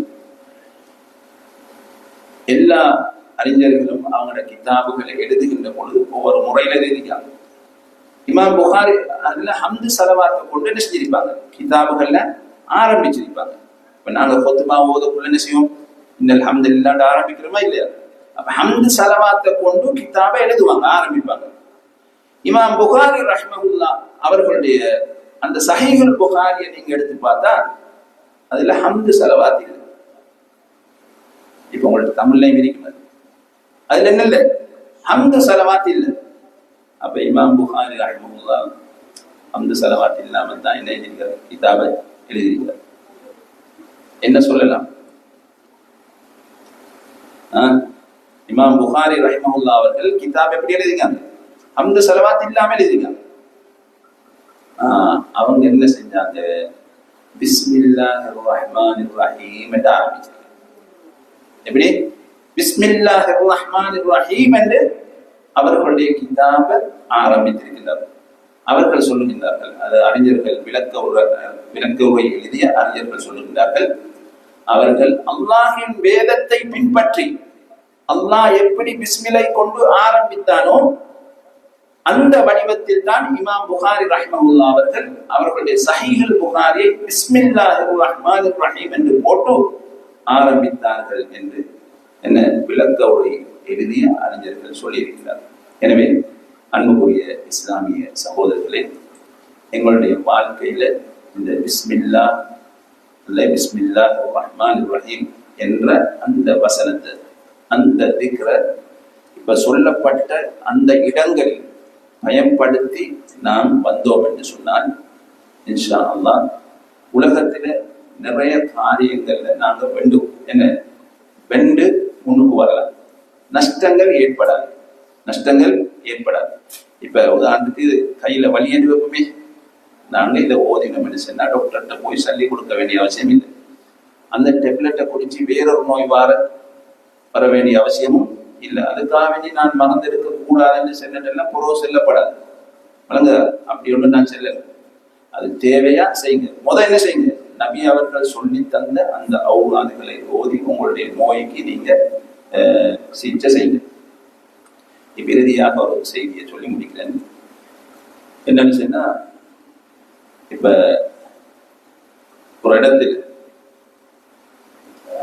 எல்லா அறிஞர்களும் அவங்களோட கிதாபுகளை எழுதுகின்ற பொழுது ஒவ்வொரு முறையில எழுதிக்காங்க. இமாம் புகாரி அதுல ஹம்து ஸலவாத்தை கொண்டு என்ன செஞ்சிருப்பாங்க? கிதாபுகள்ல ஆரம்பிச்சிருப்பாங்க. இப்ப நாங்க ஹுத்பா ஓதக்குள்ள என்ன செய்வோம்? இன்னல் ஹம்துலில்லாஹ் ஆரம்பிக்கிறோமா இல்லையா? அப்ப ஹம்து ஸலவாத்தை கொண்டு கிதாபை எழுதுவாங்க, ஆரம்பிப்பாங்க. இமாம் புகாரி ரஹ்மஹுல்லாஹ் அவர்களுடைய அந்த சஹீஹுல் புகாரியை நீங்க எடுத்து பார்த்தா அதுல ஹம்து ஸலவாத் இல்லை. இப்ப உங்களுக்கு தமிழ்லையும் இருக்கிறது, அதுல என்ன இல்லை? ஹம்து ஸலவாத் இல்லை. அப்ப இமாம் புகாரி ரஹ்மஹுல்லாஹ் ஹம்து ஸலவாத் இல்லாம தான் என்ன எழுதியிருக்காரு? கிதாபை எழுதியிருக்காரு. என்ன சொல்லலாம்? இமாம் புகாரி ரஹ்மஹுல்லாஹ் அவர்கள் கிதாப் எப்படி எழுதிருக்காங்க? ஹம்து ஸலவாத் இல்லாம எழுதிருக்காங்க. அவங்க என்ன செஞ்சாங்க? பிஸ்மில்லாஹிர் ரஹ்மானிர் ரஹீம் என்று ஆரம்பிச்சாங்க. எப்படி? பிஸ்மில்லாஹிர் ரஹ்மானிர் ரஹீம் என்று அவர்களுடைய கிதாபை ஆரம்பித்திருக்கிறார்கள். அவர்கள் சொல்லுகின்றார்கள், அது அறிஞர்கள் விளக்க உரை எழுதிய அறிஞர்கள் சொல்லுகின்றார்கள், அவர்கள் அல்லாஹின் வேதத்தை பின்பற்றி அல்லாஹ் எப்படி பிஸ்மிலை கொண்டு ஆரம்பித்தானோ அந்த வடிவத்தில் தான் இமாம் புகாரி ரஹ்மஹுல்லாஹ் அவர்கள் அவர்களுடைய சஹீஹுல் புகாரியை பிஸ்மில்லாஹிர் ரஹ்மானிர் ரஹீம் என்று போட்டு ஆரம்பித்தார்கள் என்று என்ன விளக்க உரை எழுதிய அறிஞர்கள் சொல்லியிருக்கிறார்கள். எனவே அன்புக்குரிய இஸ்லாமிய சகோதரர்களே, எங்களுடைய வாழ்க்கையில இந்த பிஸ்மில்லாஹ் ரஹ்மானிர் ரஹீம் என்ற அந்த வசனத்தை, அந்த திக்ர இப்ப சொல்லப்பட்ட அந்த இடங்களில் பயன்படுத்தி நாம் வந்தோம் என்று சொன்னால் இன்ஷா அல்லாஹ் உலகத்தில நிறைய காரியங்கள்ல நாங்க வெண்டு முன்னுக்கு வரலாம். நஷ்டங்கள் ஏற்படாது. இப்ப உதாரணத்துக்கு கையில வலியடி வைப்போமே, நாங்க இதை ஓதினோம் என்று சொன்னா டாக்டர்கிட்ட போய் சொல்லி கொடுக்க வேண்டிய அவசியம் இல்லை. அந்த டெப்லெட்டை குடிச்சு வேறொரு நோய் வர வேண்டிய அவசியமும் இல்லை. அதுக்காக வேண்டி நான் மறந்திருக்க கூடாதுன்னு செல்லட்டெல்லாம் புறவு செல்லப்படாது. வழங்க அப்படி ஒன்று நான் செல்லல. அது தேவையா செய்யுங்க. என்ன செய்யுங்க? நபி அவர்கள் சொல்லி தந்த அந்த ஔராதுகளை ஓதி உங்களுடைய நோய்க்கு நீங்க சிகிச்சை செய்யுங்க. இறுதியாக ஒரு செய்தியை சொல்லி முடிக்கிறேன். என்னன்னு சொன்னா, இப்ப ஒரு இடத்தில்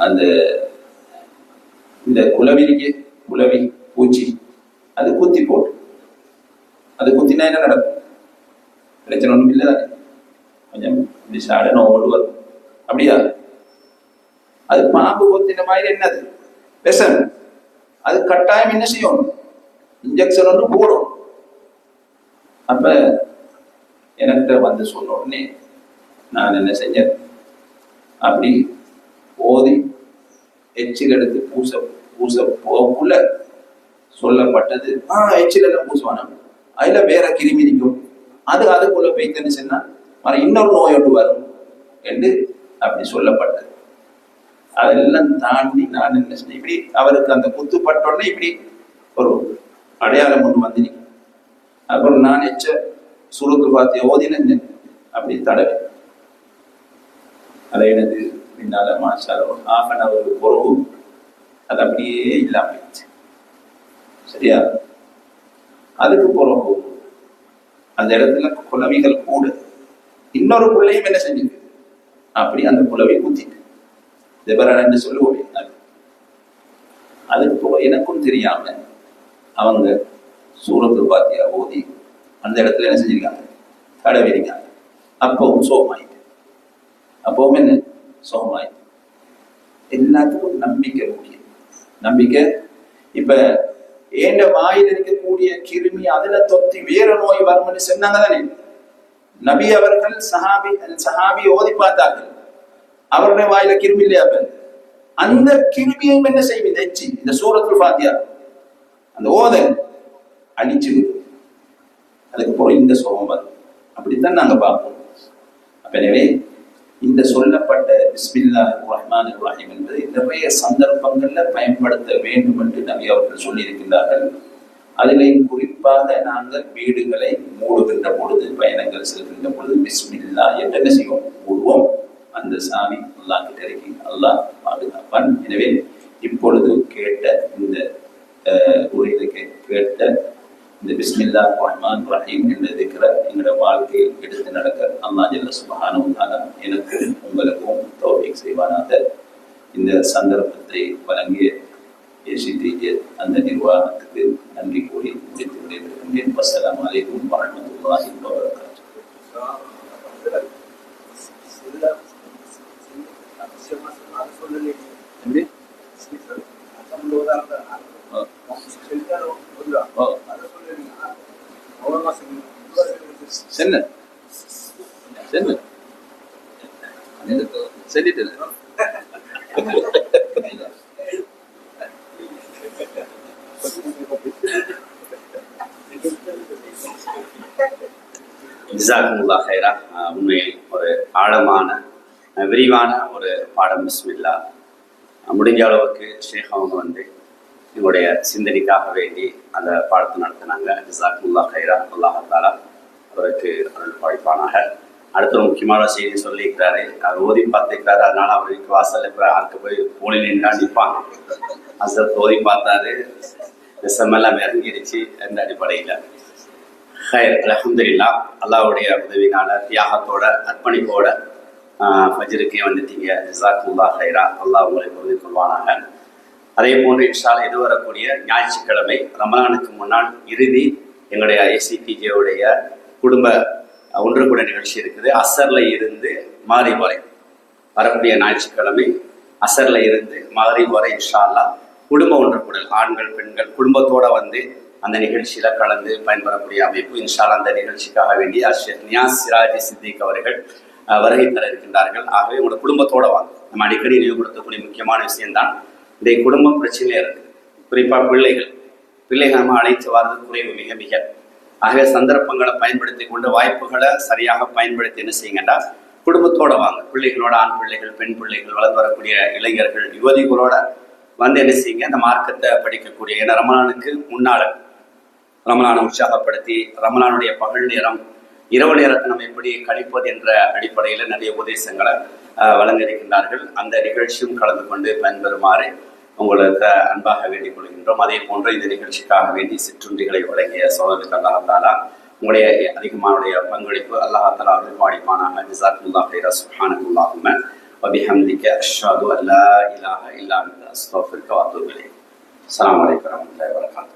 அந்த இந்த குளவி பூச்சி அது குத்தி போட்டு, அது குத்தினா என்ன நடக்கும்? பிரச்சனை ஒன்றும் இல்லை தானே, கொஞ்சம் விசாட நோடு வரும். அப்படியா? அது பாம்பு கொத்தின மாதிரி என்னது விஷம், அது கட்டாயம் என்ன செய்யும்? இன்ஜெக்ஷன் ஒன்று போடும். அப்ப என்கிட்ட வந்து சொன்ன உடனே நான் என்ன செஞ்சேன், அப்படி ஓதி எச்சில் எடுத்து பூச போக்குள்ள சொல்லப்பட்டது, எச்சில் எல்லாம் பூசுவானா, அதுல வேற கிருமி நிற்கும், அதுக்குள்ள போய்த்தன்னு சொன்னா இன்னொரு நோயோடு வரும் என்று அப்படி சொல்லப்பட்டது. அதெல்லாம் தாண்டி நான் என்ன செஞ்சேன், இப்படி அவருக்கு அந்த குத்துப்பட்ட உடனே இப்படி ஒரு அடையாளம் ஒன்று வந்து நிற்கும். அப்புறம் நான் சூரத்து ஃபாத்திஹா ஓதினேன், அப்படி தடவை அதை எனக்கு பின்னால மாஷால ஒரு ½ பொறுப்பு அது அப்படியே இல்லாம போயிடுச்சு. சரியா? அதுக்கு பிறகு அந்த இடத்துல குளவிகள் கூட இன்னொரு பிள்ளையும் என்ன செஞ்சது, அப்படி அந்த குளவை குத்திட்டு என்று சொல்லுவோமே. அதுக்கு போக எனக்கும் தெரியாம அவங்க சூரத்து ஃபாத்திஹா ஓதி அந்த இடத்துல என்ன செஞ்சிருக்காங்க, தடவிருக்காங்க. அப்பவும் சோகமாயிட்டு, அப்பவும் என்ன சோகமாயிட்டு. எல்லாத்துக்கும் நம்பிக்கை முக்கியம். நம்பிக்கை. இப்ப ஏண்ட வாயில் இருக்கக்கூடிய கிருமி அதுல தொத்தி வேற நோய் வரும்னு சொன்னாங்க தானே நபி அவர்கள். சஹாபி ஓதி பார்த்தார்கள், அவருடைய வாயில கிருமி இல்லையா? அந்த கிருமியையும் என்ன செய்யும்? இந்த எச்சி, இந்த சூரத்துல் ஃபாத்திஹா அந்த ஓதல் அடிச்சு விடும். அதுக்கப்புறம் இந்த சோகம் வரும். அப்படித்தான் நாங்க பார்ப்போம். எனவே இந்த சொல்லப்பட்ட பிஸ்மில்லாஹிர் ரஹ்மானிர் ரஹீம் என்பதை நிறைய சந்தர்ப்பங்கள்ல பயன்படுத்த வேண்டும் என்று நபி அவர்கள் சொல்லியிருக்கின்றார்கள். அதிலேயும் குறிப்பாக நாங்கள் வீடுகளை மூடுகின்ற பொழுது, பயணங்கள் செல்கின்ற பொழுது பிஸ்மில்லா என்று என்ன செய்வோம்? மூடுவோம். அந்த சாமி அல்லாஹ் கிட்ட இருக்கு, அல்லாஹ் பாதுகாப்பான். எனவே இப்பொழுது கேட்ட இந்த உரையில கேட்ட இந்த பிஸ்மில்லாஹ் ரஹ்மான் ரஹீம் என்ற திக்ர எங்களோட வாழ்க்கையில் எடுத்து நடக்க அல்லாஹ் ஜல்ல சுப்ஹானஹு வ தஆலா எனக்கும் உங்களுக்கும் தௌஃபீக் செய்வானாக. இந்த சந்தர்ப்பத்தை வழங்கிய ஏசிடிஜே அந்த நிர்வாகத்துக்கு நன்றி கூறி முடித்து விடைபெறுகின்றேன். அஸ்ஸலாமு அலைக்கும் வரஹ்மத்துல்லாஹி வபரகாத்துஹு. ஜஸாக்குமுல்லாஹ் ஹைரா. உண்மையில் ஒரு ஆழமான விரிவான ஒரு பாடம் பிஸ்மில்லா. முடிஞ்ச அளவுக்கு ஷேக் அவங்க எங்களுடைய சிந்தனைக்காக வேண்டி அந்த பாடத்தை நடத்தினாங்க. ஜஸாக்குமுல்லாஹ் ஹைரா. அல்லாஹ் தஆலா அவருக்கு அருள் பாலிப்பானாக. அடுத்த ஒரு முக்கியமான செய்தி சொல்லியிருக்கிறாரு, அவர் ஓதி பார்த்துக்கிறாரு. அதனால அவருக்கு வாசல் இப்போ அங்கே போய் போலி நின்றா நிற்பாங்க. அசர் ஓதி பார்த்தாரு, விஷமெல்லாம் இறங்கிடுச்சு. எந்த அடிப்படையில் ஹைர் அல்ஹம்துலில்லாஹ் அல்லாஹ்வுடைய உதவினால தியாகத்தோட அர்ப்பணிப்போட ஃபஜ்ருக்கே வந்துட்டீங்க. ஜஸாக்குமுல்லாஹ் ஹைரா. அல்லாஹ் உங்களை உறுதி கொள்வானாக. அதே போன்று இன்ஷால்லா இது வரக்கூடிய ஞாயிற்றுக்கிழமை ரமலானுக்கு முன்னால் இறுதி எங்களுடைய ஏசிடிஜேவுடைய குடும்ப ஒன்று கூட நிகழ்ச்சி இருக்குது. அசர்ல இருந்து மகரிப் வரை வரக்கூடிய ஞாயிற்றுக்கிழமை அசர்ல இருந்து மகரிப் வரை இன்ஷால்லா குடும்ப ஒன்று கூடல், ஆண்கள் பெண்கள் குடும்பத்தோட அந்த நிகழ்ச்சியில கலந்து பயன்பெறக்கூடிய அமைப்பு. இன்ஷால்லா அந்த நிகழ்ச்சிக்காக வேண்டி ஷேக் நியாஸ் சிராஜி சித்திக் அவர்கள் வருகை தர இருக்கின்றார்கள். ஆகவே உங்களோட குடும்பத்தோட வாங்க. நம்ம அடிக்கடி நினைவுபடுத்தக்கூடிய முக்கியமான விஷயம்தான் இந்த குடும்ப பிரச்சனையே இருக்கு. குறிப்பா பிள்ளைகள் நம்ம அழைத்து வர்றது குறைவு, மிக மிக. ஆகவே சந்தர்ப்பங்களை பயன்படுத்தி கொண்டு வாய்ப்புகளை சரியாக பயன்படுத்தி என்ன செய்யுங்கண்டா குடும்பத்தோட வாங்க. பிள்ளைகளோட, ஆண் பிள்ளைகள், பெண் பிள்ளைகள், வளர்ந்து வரக்கூடிய இளைஞர்கள், யுவதிகளோட என்ன செய்யுங்க, அந்த மார்க்கத்தை படிக்கக்கூடிய. ஏன்னா ரமலானுக்கு முன்னால ரமலானை உற்சாகப்படுத்தி ரமலானுடைய பகல் நேரம், இரவு நேரத்தை நம்ம எப்படி கழிப்பது என்ற அடிப்படையில் நிறைய உபதேசங்களை வழங்க இருக்கின்றார்கள். அந்த நிகழ்ச்சியும் கலந்து கொண்டு பயன்பெறுமாறு உங்களுக்கு அன்பாக வேண்டிக் கொள்கின்றோம். அதே போன்று இந்த நிகழ்ச்சிக்காக வேண்டி சிற்றுண்டிகளை வழங்கிய சோதருக்கு அல்லாஹ் தஆலா உங்களுடைய அதிகமானுடைய பங்களிப்பு அல்லாஹ் தஆலா அவர்கள் பாடிப்பானாக. ஜஸாக்குமுல்லாஹ் ஹைரா. சுப்ஹானல்லாஹும்ம வ பிஹம்திக அஷ்ஹது அல்லா இலாஹ இல்லா அன்த அஸ்தக்ஃபிருக வ அத்தூபு இலைக். அஸ்ஸலாமு அலைக்கும் வரஹ்மத்துல்லாஹி வ பரகாத்துஹு.